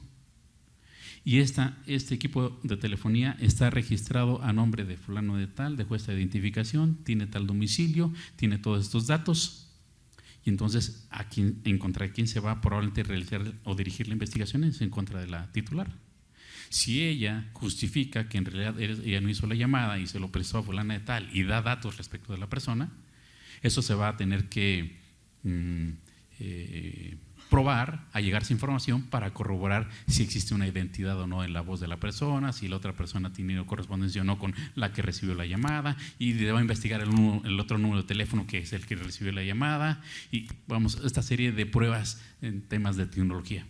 Y este equipo de telefonía está registrado a nombre de fulano de tal, dejó esta identificación, tiene tal domicilio, tiene todos estos datos. Y entonces, ¿en contra de quién se va probablemente realizar o dirigir la investigación? Es en contra de la titular. Si ella justifica que en realidad ella no hizo la llamada y se lo prestó a fulana de tal y da datos respecto de la persona, eso se va a tener que probar, allegarse información para corroborar si existe una identidad o no en la voz de la persona, si la otra persona ha tenido correspondencia o no con la que recibió la llamada, y va a investigar el otro número de teléfono que es el que recibió la llamada, y vamos, esta serie de pruebas en temas de tecnología.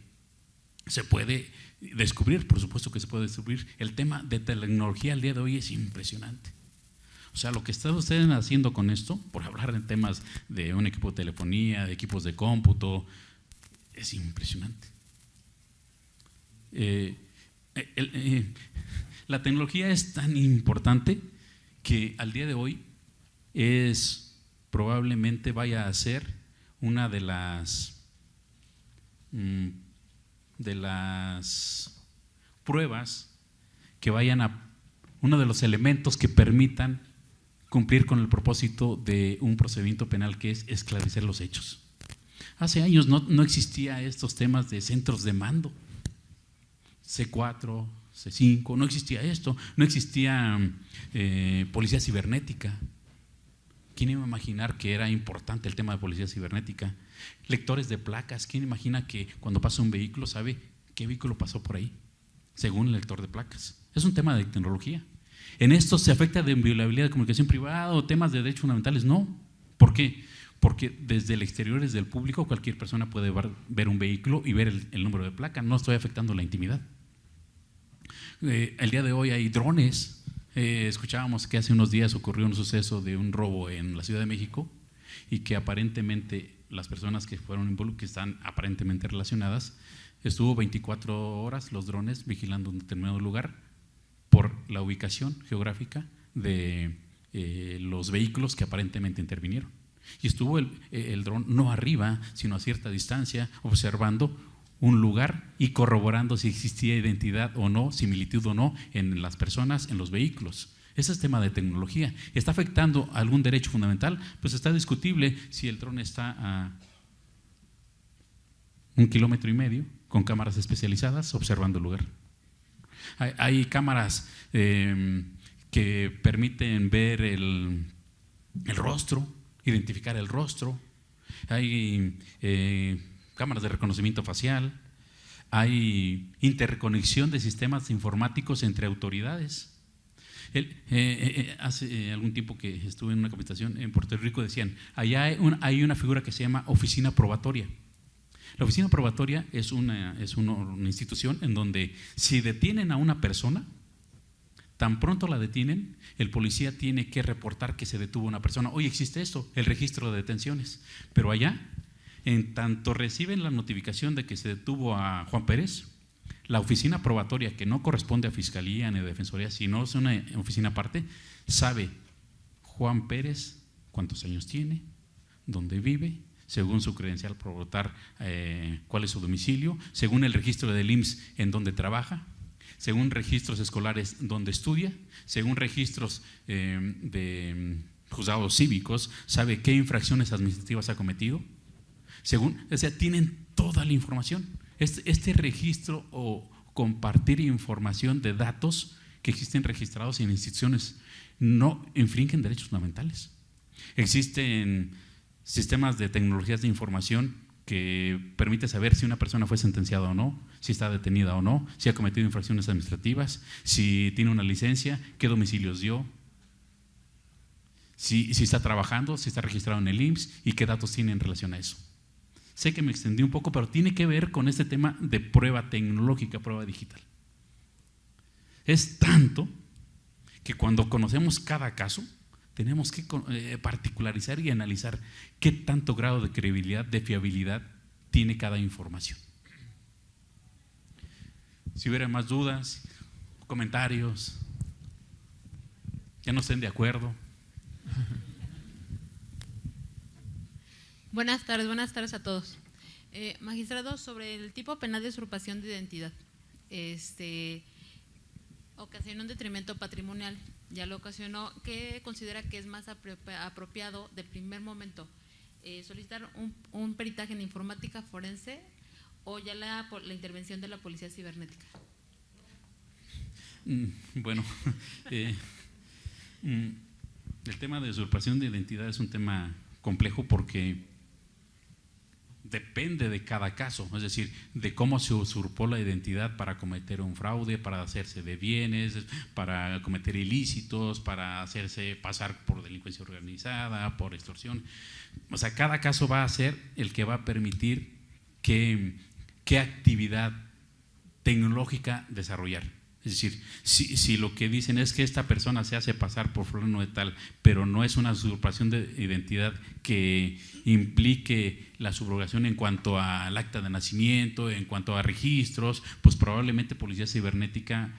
Se puede descubrir, por supuesto que se puede descubrir. El tema de tecnología al día de hoy es impresionante. O sea, lo que están ustedes haciendo con esto, por hablar de temas de un equipo de telefonía, de equipos de cómputo, es impresionante. La tecnología es tan importante que al día de hoy probablemente vaya a ser una de las pruebas que vayan a, uno de los elementos que permitan cumplir con el propósito de un procedimiento penal, que es esclarecer los hechos. Hace años no existía estos temas de centros de mando, C4, C5, no existía esto, no existía policía cibernética. ¿Quién iba a imaginar que era importante el tema de policía cibernética? Lectores de placas, ¿quién imagina que cuando pasa un vehículo sabe qué vehículo pasó por ahí? Según el lector de placas. Es un tema de tecnología. ¿En esto se afecta de inviolabilidad de comunicación privada o temas de derechos fundamentales? No. ¿Por qué? Porque desde el exterior, desde el público, cualquier persona puede ver un vehículo y ver el número de placa. No estoy afectando la intimidad. El día de hoy hay drones. Escuchábamos que hace unos días ocurrió un suceso de un robo en la Ciudad de México y que aparentemente las personas que fueron involucradas, que están aparentemente relacionadas, estuvo 24 horas los drones vigilando un determinado lugar por la ubicación geográfica de los vehículos que aparentemente intervinieron. Y estuvo el dron no arriba, sino a cierta distancia, observando un lugar y corroborando si existía identidad o no, similitud o no en las personas, en los vehículos. Ese es tema de tecnología. ¿Está afectando algún derecho fundamental? Pues está discutible si el dron está a 1,5 kilómetros con cámaras especializadas observando el lugar. Hay cámaras que permiten ver el rostro, identificar el rostro. Hay cámaras de reconocimiento facial. Hay interconexión de sistemas informáticos entre autoridades. Hace algún tiempo que estuve en una capacitación en Puerto Rico, decían, allá hay una figura que se llama oficina probatoria. La oficina probatoria es una institución en donde si detienen a una persona, tan pronto la detienen, el policía tiene que reportar que se detuvo una persona. Hoy existe esto, el registro de detenciones, pero allá, en tanto reciben la notificación de que se detuvo a Juan Pérez, la oficina probatoria, que no corresponde a Fiscalía ni a Defensoría, sino es una oficina aparte, sabe Juan Pérez cuántos años tiene, dónde vive, según su credencial para votar, cuál es su domicilio, según el registro del IMSS en donde trabaja, según registros escolares donde estudia, según registros de juzgados cívicos, sabe qué infracciones administrativas ha cometido, o sea, tienen toda la información. Este registro o compartir información de datos que existen registrados en instituciones no infringen derechos fundamentales. Existen sistemas de tecnologías de información que permite saber si una persona fue sentenciada o no, si está detenida o no, si ha cometido infracciones administrativas, si tiene una licencia, qué domicilios dio, si está trabajando, si está registrado en el IMSS y qué datos tiene en relación a eso. Sé que me extendí un poco, pero tiene que ver con este tema de prueba tecnológica, prueba digital. Es tanto que cuando conocemos cada caso, tenemos que particularizar y analizar qué tanto grado de credibilidad, de fiabilidad tiene cada información. Si hubiera más dudas, comentarios, ya no estén de acuerdo.
Buenas tardes a todos. Magistrado, sobre el tipo penal de usurpación de identidad, ocasionó un detrimento patrimonial, ya lo ocasionó. ¿Qué considera que es más apropiado del primer momento? solicitar un peritaje en informática forense o ya la intervención de la policía cibernética.
Bueno, el tema de usurpación de identidad es un tema complejo porque depende de cada caso, es decir, de cómo se usurpó la identidad para cometer un fraude, para hacerse de bienes, para cometer ilícitos, para hacerse pasar por delincuencia organizada, por extorsión. O sea, cada caso va a ser el que va a permitir qué actividad tecnológica desarrollar. Es decir, si lo que dicen es que esta persona se hace pasar por fulano de tal, pero no es una usurpación de identidad que implique la subrogación en cuanto al acta de nacimiento, en cuanto a registros, pues probablemente Policía Cibernética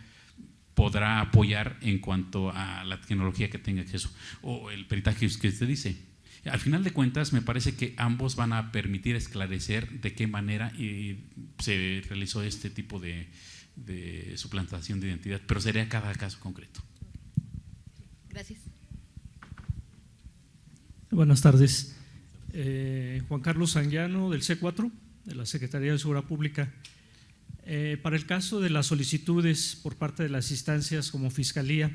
podrá apoyar en cuanto a la tecnología que tenga acceso o el peritaje que usted dice. Al final de cuentas, me parece que ambos van a permitir esclarecer de qué manera se realizó este tipo de suplantación de identidad, pero sería cada caso concreto.
Gracias.
Buenas tardes. Juan Carlos Anguiano, del C4, de la Secretaría de Seguridad Pública. Para el caso de las solicitudes por parte de las instancias como Fiscalía,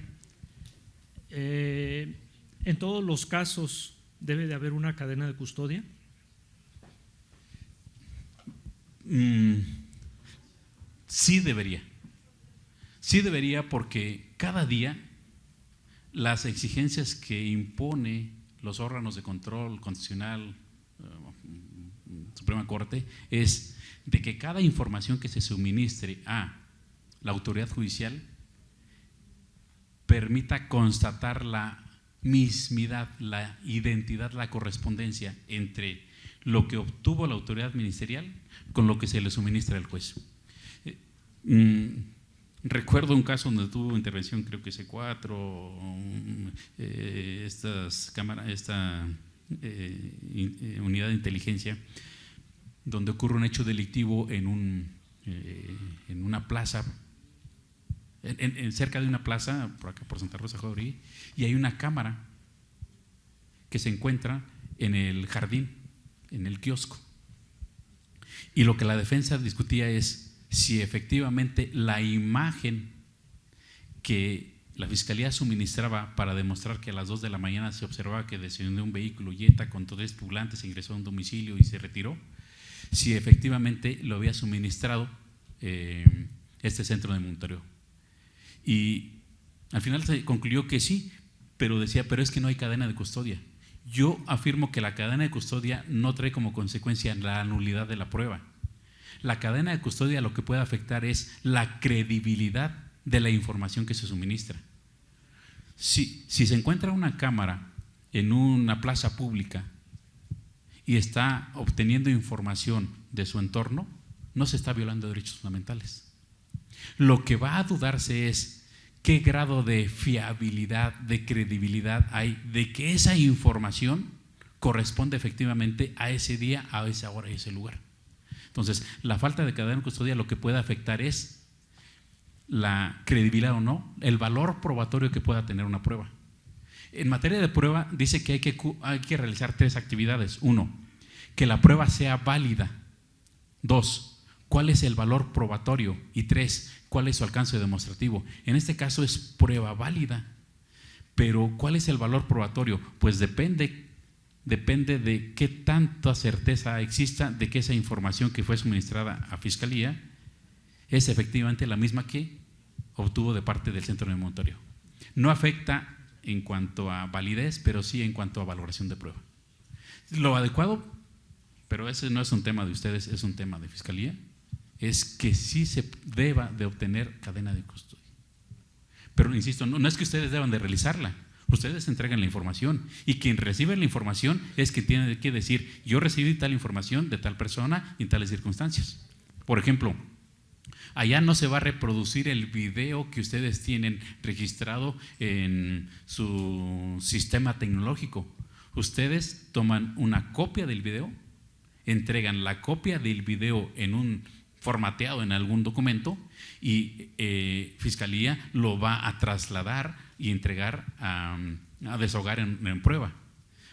en todos los casos debe de haber una cadena de custodia.
Sí debería porque cada día las exigencias que impone los órganos de control constitucional, Suprema Corte, es de que cada información que se suministre a la autoridad judicial permita constatar la mismidad, la identidad, la correspondencia entre lo que obtuvo la autoridad ministerial con lo que se le suministra al juez. Recuerdo un caso donde tuvo intervención, creo que C4, esta unidad de inteligencia, donde ocurre un hecho delictivo en una plaza, cerca de una plaza, por acá por Santa Rosa Jauregui, y hay una cámara que se encuentra en el jardín, en el kiosco. Y lo que la defensa discutía es si efectivamente la imagen que la Fiscalía suministraba para demostrar que a las 2 de la mañana se observaba que descendió un vehículo Jetta con 3 tripulantes, ingresó a un domicilio y se retiró, si efectivamente lo había suministrado este centro de monitoreo. Y al final se concluyó que sí, pero decía, pero es que no hay cadena de custodia. Yo afirmo que la cadena de custodia no trae como consecuencia la nulidad de la prueba. La cadena de custodia lo que puede afectar es la credibilidad de la información que se suministra. Si se encuentra una cámara en una plaza pública y está obteniendo información de su entorno, no se está violando derechos fundamentales. Lo que va a dudarse es qué grado de fiabilidad, de credibilidad hay de que esa información corresponde efectivamente a ese día, a esa hora y ese lugar. Entonces, la falta de cadena de custodia lo que puede afectar es la credibilidad o no, el valor probatorio que pueda tener una prueba. En materia de prueba dice que hay que realizar 3 actividades. 1, que la prueba sea válida. 2, ¿cuál es el valor probatorio? Y 3, ¿cuál es su alcance demostrativo? En este caso es prueba válida, pero ¿cuál es el valor probatorio? Pues depende de qué tanta certeza exista de que esa información que fue suministrada a Fiscalía es efectivamente la misma que obtuvo de parte del centro de monitoreo. No afecta en cuanto a validez, pero sí en cuanto a valoración de prueba. Lo adecuado, pero ese no es un tema de ustedes, es un tema de Fiscalía, es que sí se deba de obtener cadena de custodia. Pero insisto, no es que ustedes deban de realizarla. Ustedes entregan la información y quien recibe la información es que tiene que decir, yo recibí tal información de tal persona en tales circunstancias. Por ejemplo, allá no se va a reproducir el video que ustedes tienen registrado en su sistema tecnológico. Ustedes toman una copia del video, entregan la copia del video en un formateado en algún documento y Fiscalía lo va a trasladar y entregar a deshogar en prueba.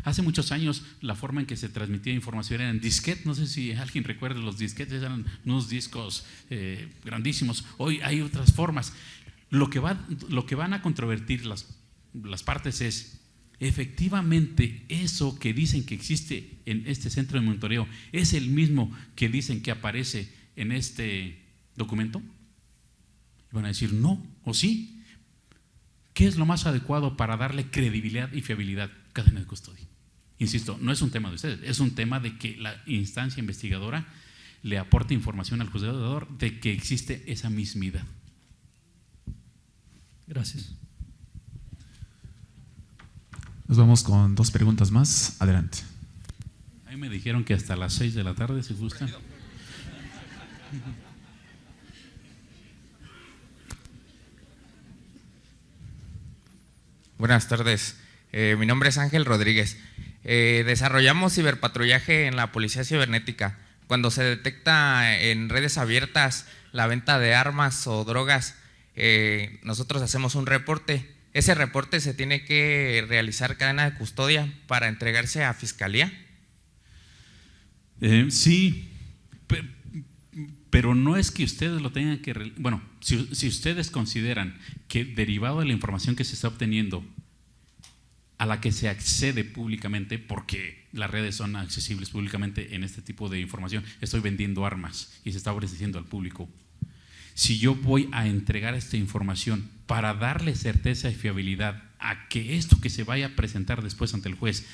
Hace muchos años la forma en que se transmitía información era en disquete, no sé si alguien recuerda, los disquetes eran unos discos grandísimos. Hoy hay otras formas. Lo que van a controvertir las partes es, efectivamente, eso que dicen que existe en este centro de monitoreo es el mismo que dicen que aparece en este documento. Y van a decir no o sí. ¿Qué es lo más adecuado para darle credibilidad y fiabilidad? Cadena de custodia. Insisto, no es un tema de ustedes, es un tema de que la instancia investigadora le aporte información al juzgador de que existe esa mismidad.
Gracias.
Nos vamos con 2 preguntas más. Adelante.
Ahí me dijeron que hasta las 6 de la tarde, si gusta.
Buenas tardes, mi nombre es Ángel Rodríguez. Desarrollamos ciberpatrullaje en la Policía Cibernética. Cuando se detecta en redes abiertas la venta de armas o drogas, nosotros hacemos un reporte. Ese reporte se tiene que realizar cadena de custodia para entregarse a Fiscalía.
Sí, pero no es que ustedes lo tengan que… Bueno, si ustedes consideran que derivado de la información que se está obteniendo, a la que se accede públicamente, porque las redes son accesibles públicamente en este tipo de información, estoy vendiendo armas y se está ofreciendo al público. Si yo voy a entregar esta información para darle certeza y fiabilidad a que esto que se vaya a presentar después ante el juez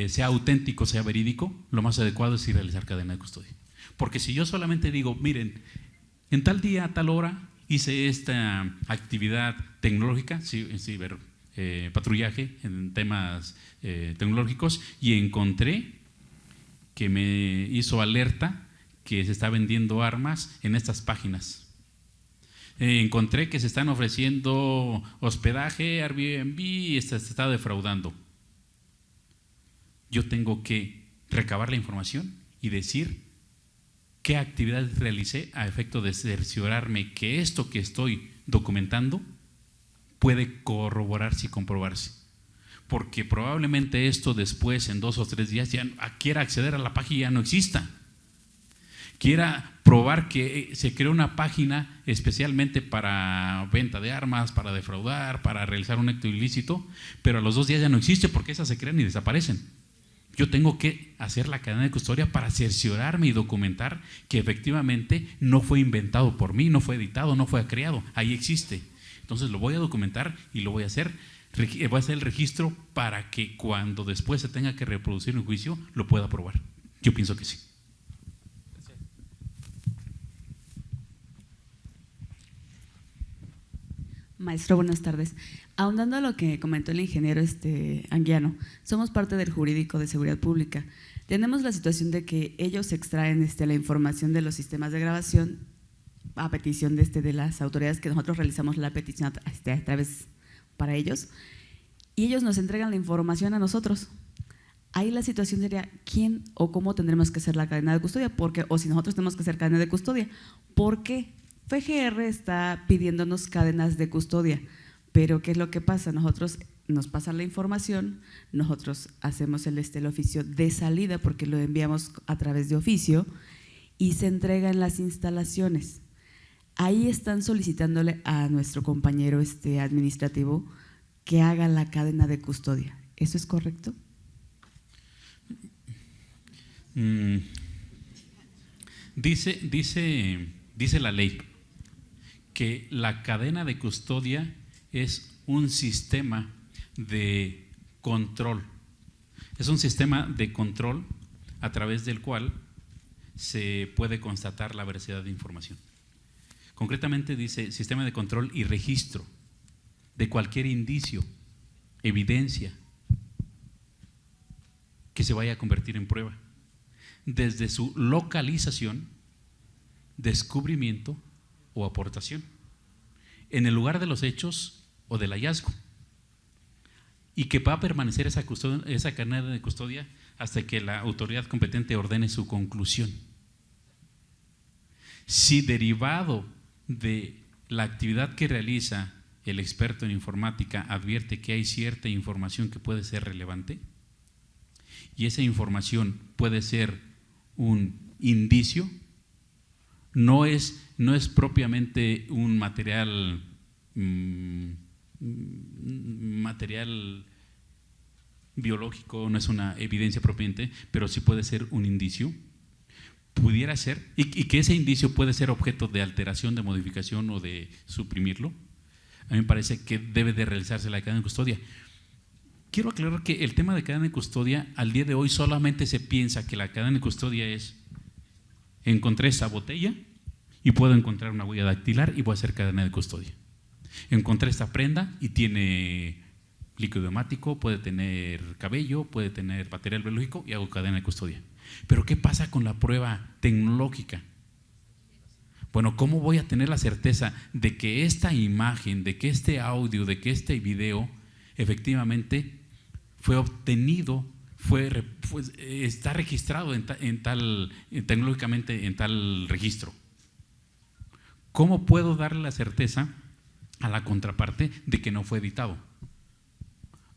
sea auténtico, sea verídico, lo más adecuado es ir a realizar cadena de custodia. Porque si yo solamente digo, miren, en tal día, a tal hora, hice esta actividad tecnológica, patrullaje en temas tecnológicos, y encontré que me hizo alerta que se está vendiendo armas en estas páginas. Encontré que se están ofreciendo hospedaje, Airbnb, y se está defraudando. Yo tengo que recabar la información y decir qué actividades realicé a efecto de cerciorarme que esto que estoy documentando puede corroborarse y comprobarse. Porque probablemente esto después, en 2 o 3 días, ya quiera acceder a la página y ya no exista. Quiera probar que se creó una página especialmente para venta de armas, para defraudar, para realizar un acto ilícito, pero a los 2 días ya no existe porque esas se crean y desaparecen. Yo tengo que hacer la cadena de custodia para cerciorarme y documentar que efectivamente no fue inventado por mí, no fue editado, no fue creado, ahí existe. Entonces lo voy a documentar y lo voy a hacer el registro para que cuando después se tenga que reproducir un juicio lo pueda probar. Yo pienso que sí.
Maestro, buenas tardes. Ahondando a lo que comentó el ingeniero Anguiano, somos parte del jurídico de seguridad pública. Tenemos la situación de que ellos extraen la información de los sistemas de grabación a petición de las autoridades, que nosotros realizamos la petición a través para ellos, y ellos nos entregan la información a nosotros. Ahí la situación sería quién o cómo tendremos que hacer la cadena de custodia, o si nosotros tenemos que hacer cadena de custodia. ¿Por qué? FGR está pidiéndonos cadenas de custodia, pero ¿qué es lo que pasa? Nosotros nos pasan la información, nosotros hacemos el oficio de salida porque lo enviamos a través de oficio y se entrega en las instalaciones. Ahí están solicitándole a nuestro compañero administrativo que haga la cadena de custodia. ¿Eso es correcto?
Dice la ley que la cadena de custodia es un sistema de control. Es un sistema de control a través del cual se puede constatar la veracidad de información. Concretamente dice sistema de control y registro de cualquier indicio, evidencia que se vaya a convertir en prueba, desde su localización, descubrimiento o aportación, en el lugar de los hechos o del hallazgo, y que va a permanecer esa cadena de custodia hasta que la autoridad competente ordene su conclusión. Si derivado de la actividad que realiza el experto en informática advierte que hay cierta información que puede ser relevante, y esa información puede ser un indicio, no es propiamente un material biológico, no es una evidencia propiamente, pero sí puede ser un indicio, pudiera ser, y que ese indicio puede ser objeto de alteración, de modificación o de suprimirlo. A mí me parece que debe de realizarse la cadena de custodia. Quiero aclarar que el tema de cadena de custodia, al día de hoy solamente se piensa que la cadena de custodia es: encontré esa botella y puedo encontrar una huella dactilar y voy a hacer cadena de custodia. Encontré esta prenda y tiene líquido hemático, puede tener cabello, puede tener material biológico y hago cadena de custodia. Pero ¿qué pasa con la prueba tecnológica? Bueno, ¿cómo voy a tener la certeza de que esta imagen, de que este audio, de que este video efectivamente fue obtenido, está registrado tecnológicamente en tal registro? ¿Cómo puedo darle la certeza a la contraparte de que no fue editado?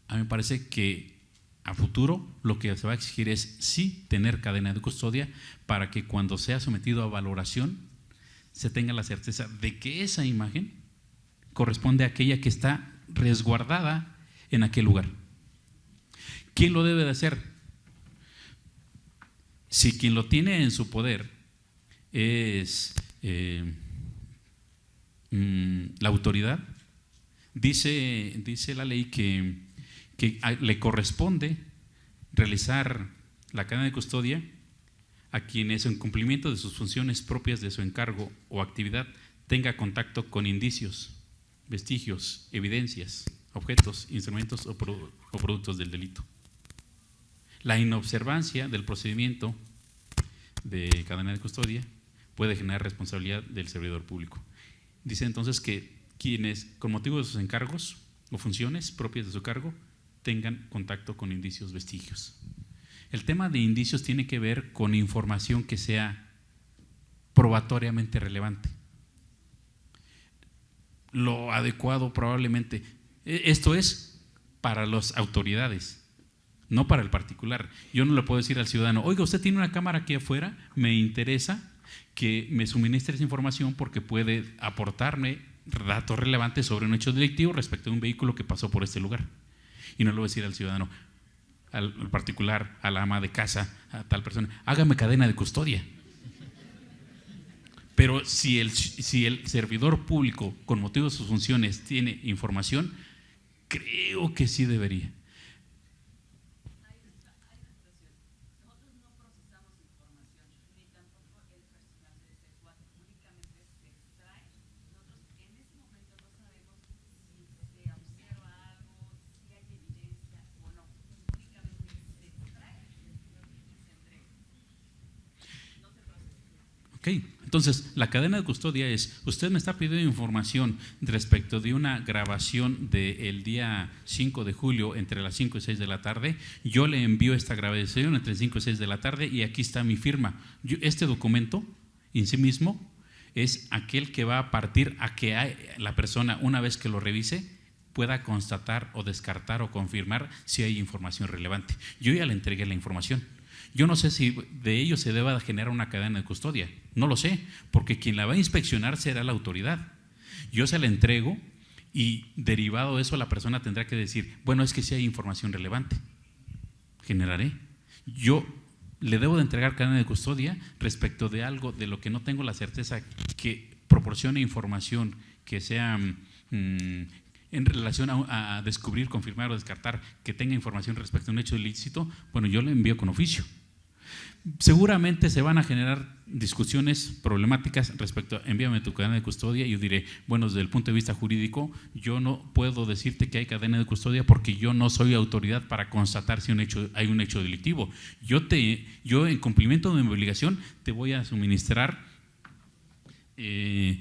A mí me parece que a futuro lo que se va a exigir es sí tener cadena de custodia para que cuando sea sometido a valoración se tenga la certeza de que esa imagen corresponde a aquella que está resguardada en aquel lugar. ¿Quién lo debe de hacer? Si quien lo tiene en su poder es la autoridad, dice la ley que le corresponde realizar la cadena de custodia a quienes en cumplimiento de sus funciones propias de su encargo o actividad tenga contacto con indicios, vestigios, evidencias, objetos, instrumentos o productos del delito. La inobservancia del procedimiento de cadena de custodia puede generar responsabilidad del servidor público. Dice entonces que quienes con motivo de sus encargos o funciones propias de su cargo tengan contacto con indicios, vestigios. El tema de indicios tiene que ver con información que sea probatoriamente relevante. Lo adecuado probablemente, esto es para las autoridades, no para el particular. Yo no le puedo decir al ciudadano: oiga, usted tiene una cámara aquí afuera, me interesa que me suministre esa información porque puede aportarme datos relevantes sobre un hecho delictivo respecto a un vehículo que pasó por este lugar. Y no le voy a decir al ciudadano, al particular, a la ama de casa, a tal persona: hágame cadena de custodia. Pero si el servidor público, con motivo de sus funciones, tiene información, creo que sí debería. Ok, entonces la cadena de custodia es: usted me está pidiendo información respecto de una grabación del día 5 de julio entre las 5 y 6 de la tarde, yo le envío esta grabación entre 5 y 6 de la tarde y aquí está mi firma. Este documento en sí mismo es aquel que va a partir a que la persona, una vez que lo revise, pueda constatar o descartar o confirmar si hay información relevante. Yo ya le entregué la información. Yo no sé si de ello se deba generar una cadena de custodia, no lo sé, porque quien la va a inspeccionar será la autoridad. Yo se la entrego y derivado de eso la persona tendrá que decir: bueno, es que sí hay información relevante, generaré. Yo le debo de entregar cadena de custodia respecto de algo de lo que no tengo la certeza que proporcione información que sea en relación a descubrir, confirmar o descartar, que tenga información respecto a un hecho ilícito. Bueno, yo le envío con oficio. Seguramente se van a generar discusiones problemáticas respecto a envíame tu cadena de custodia, y yo diré: bueno, desde el punto de vista jurídico yo no puedo decirte que hay cadena de custodia porque yo no soy autoridad para constatar si hay un hecho delictivo. Yo en cumplimiento de mi obligación te voy a suministrar que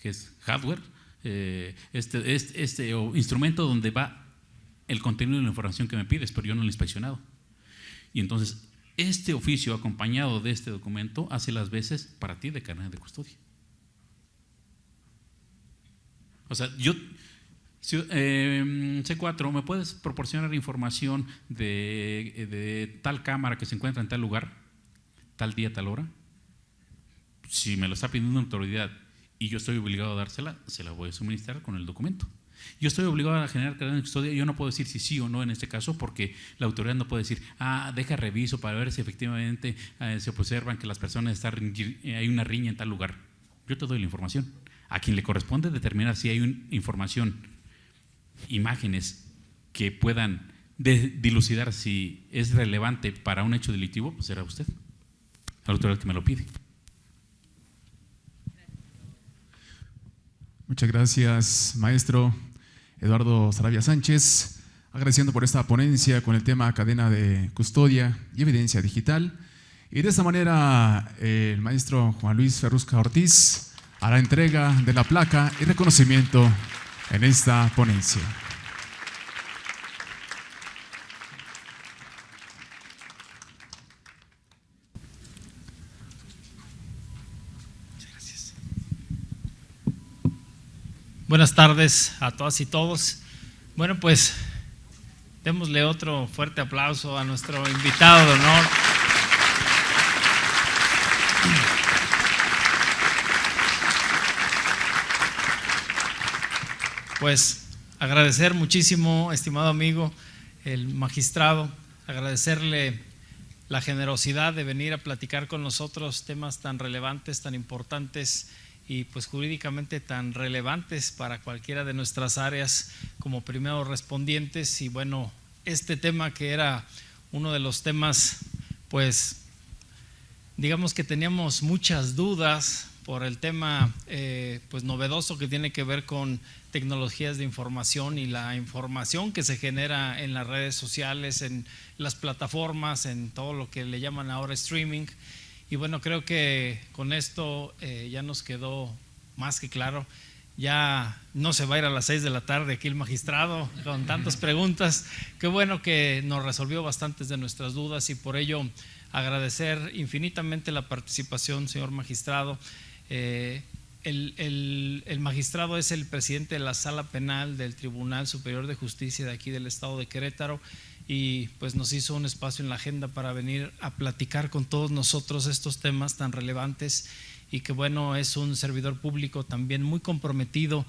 es hardware, instrumento donde va el contenido de la información que me pides, pero yo no lo he inspeccionado. Y entonces este oficio acompañado de este documento hace las veces para ti de cadena de custodia. O sea, C4, ¿me puedes proporcionar información de tal cámara que se encuentra en tal lugar, tal día, tal hora? Si me lo está pidiendo una autoridad y yo estoy obligado a dársela, se la voy a suministrar con el documento. Yo estoy obligado a generar cadena de custodia. Yo no puedo decir si sí o no en este caso, porque la autoridad no puede decir, deja reviso para ver si efectivamente se observan que las personas hay una riña en tal lugar. Yo te doy la información. A quien le corresponde determinar si hay información, imágenes que puedan dilucidar si es relevante para un hecho delictivo, pues será usted, la autoridad que me lo pide.
Muchas gracias, maestro Eduardo Saravia Sánchez, agradeciendo por esta ponencia con el tema cadena de custodia y evidencia digital. Y de esta manera, el maestro Juan Luis Ferrusca Ortiz hará entrega de la placa y reconocimiento en esta ponencia.
Buenas tardes a todas y todos. Bueno, pues démosle otro fuerte aplauso a nuestro invitado de honor. Pues agradecer muchísimo, estimado amigo, el magistrado, agradecerle la generosidad de venir a platicar con nosotros temas tan relevantes, tan importantes y pues jurídicamente tan relevantes para cualquiera de nuestras áreas como primeros respondientes. Y bueno, este tema que era uno de los temas, pues digamos que teníamos muchas dudas por el tema pues novedoso que tiene que ver con tecnologías de información y la información que se genera en las redes sociales, en las plataformas, en todo lo que le llaman ahora streaming. Y bueno, creo que con esto ya nos quedó más que claro. Ya no se va a ir a las 6 de la tarde aquí el magistrado con tantas preguntas. Qué bueno que nos resolvió bastantes de nuestras dudas y por ello agradecer infinitamente la participación, señor magistrado. El magistrado es el presidente de la Sala Penal del Tribunal Superior de Justicia de aquí del estado de Querétaro y pues nos hizo un espacio en la agenda para venir a platicar con todos nosotros estos temas tan relevantes y que bueno, es un servidor público también muy comprometido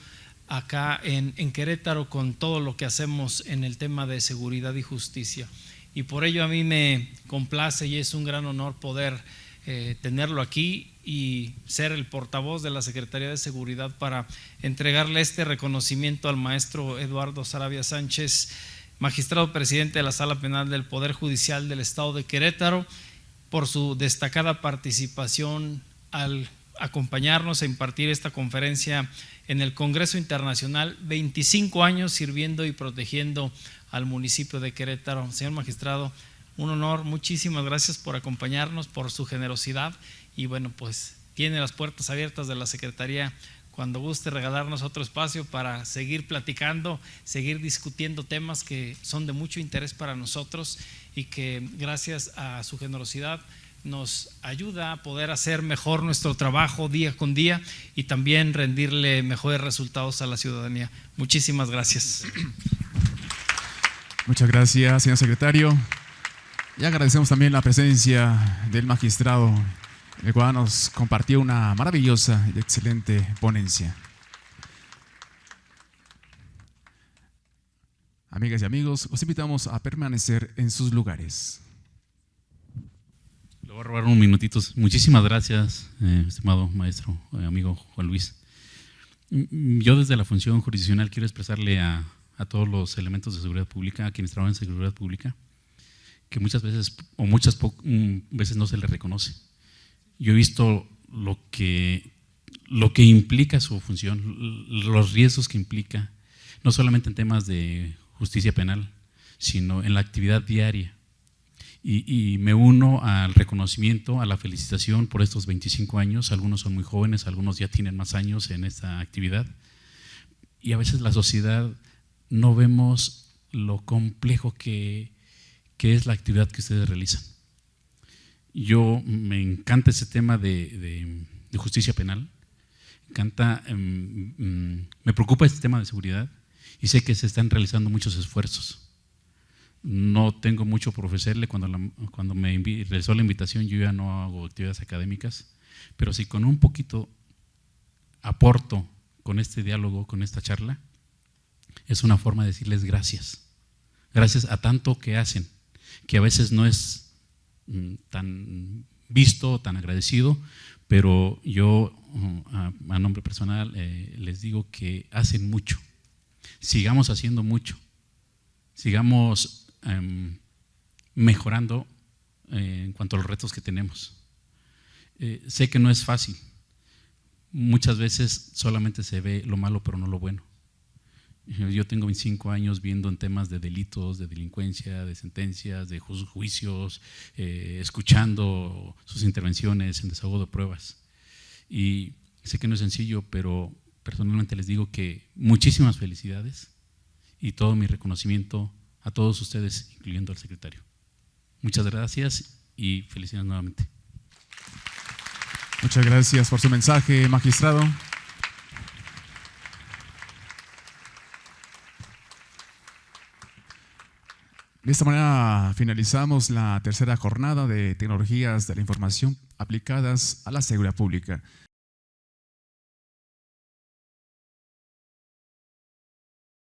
acá en Querétaro con todo lo que hacemos en el tema de seguridad y justicia. Y por ello a mí me complace y es un gran honor poder tenerlo aquí y ser el portavoz de la Secretaría de Seguridad para entregarle este reconocimiento al maestro Eduardo Saravia Sánchez, magistrado presidente de la Sala Penal del Poder Judicial del Estado de Querétaro, por su destacada participación al acompañarnos a impartir esta conferencia en el Congreso Internacional, 25 años sirviendo y protegiendo al municipio de Querétaro. Señor magistrado, un honor, muchísimas gracias por acompañarnos, por su generosidad y bueno, pues tiene las puertas abiertas de la Secretaría cuando guste regalarnos otro espacio para seguir platicando, seguir discutiendo temas que son de mucho interés para nosotros y que gracias a su generosidad nos ayuda a poder hacer mejor nuestro trabajo día con día y también rendirle mejores resultados a la ciudadanía. Muchísimas gracias.
Muchas gracias, señor secretario. Y agradecemos también la presencia del magistrado, el cual nos compartió una maravillosa y excelente ponencia. Amigas y amigos, los invitamos a permanecer en sus lugares.
Le voy a robar unos minutitos. Muchísimas gracias, estimado maestro, amigo Juan Luis. Yo desde la función jurisdiccional quiero expresarle a todos los elementos de seguridad pública, a quienes trabajan en seguridad pública, que muchas veces o muchas veces no se les reconoce. Yo he visto lo que implica su función, los riesgos que implica, no solamente en temas de justicia penal, sino en la actividad diaria. Y me uno al reconocimiento, a la felicitación por estos 25 años. Algunos son muy jóvenes, algunos ya tienen más años en esta actividad. Y a veces la sociedad no vemos lo complejo que es la actividad que ustedes realizan. Yo me encanta ese tema de justicia penal, me preocupa este tema de seguridad y sé que se están realizando muchos esfuerzos. No tengo mucho por ofrecerle. Cuando me realizó la invitación, yo ya no hago actividades académicas, pero si con un poquito aporto con este diálogo, con esta charla, es una forma de decirles gracias. Gracias a tanto que hacen, que a veces no es tan visto, tan agradecido, pero yo a nombre personal les digo que hacen mucho. Sigamos haciendo mucho, sigamos mejorando en cuanto a los retos que tenemos. Sé que no es fácil, muchas veces solamente se ve lo malo pero no lo bueno. Yo tengo 25 años viendo en temas de delitos, de delincuencia, de sentencias, de juicios, escuchando sus intervenciones en desahogo de pruebas. Y sé que no es sencillo, pero personalmente les digo que muchísimas felicidades y todo mi reconocimiento a todos ustedes, incluyendo al secretario. Muchas gracias y felicidades nuevamente.
Muchas gracias por su mensaje, magistrado. De esta manera finalizamos la tercera jornada de tecnologías de la información aplicadas a la seguridad pública.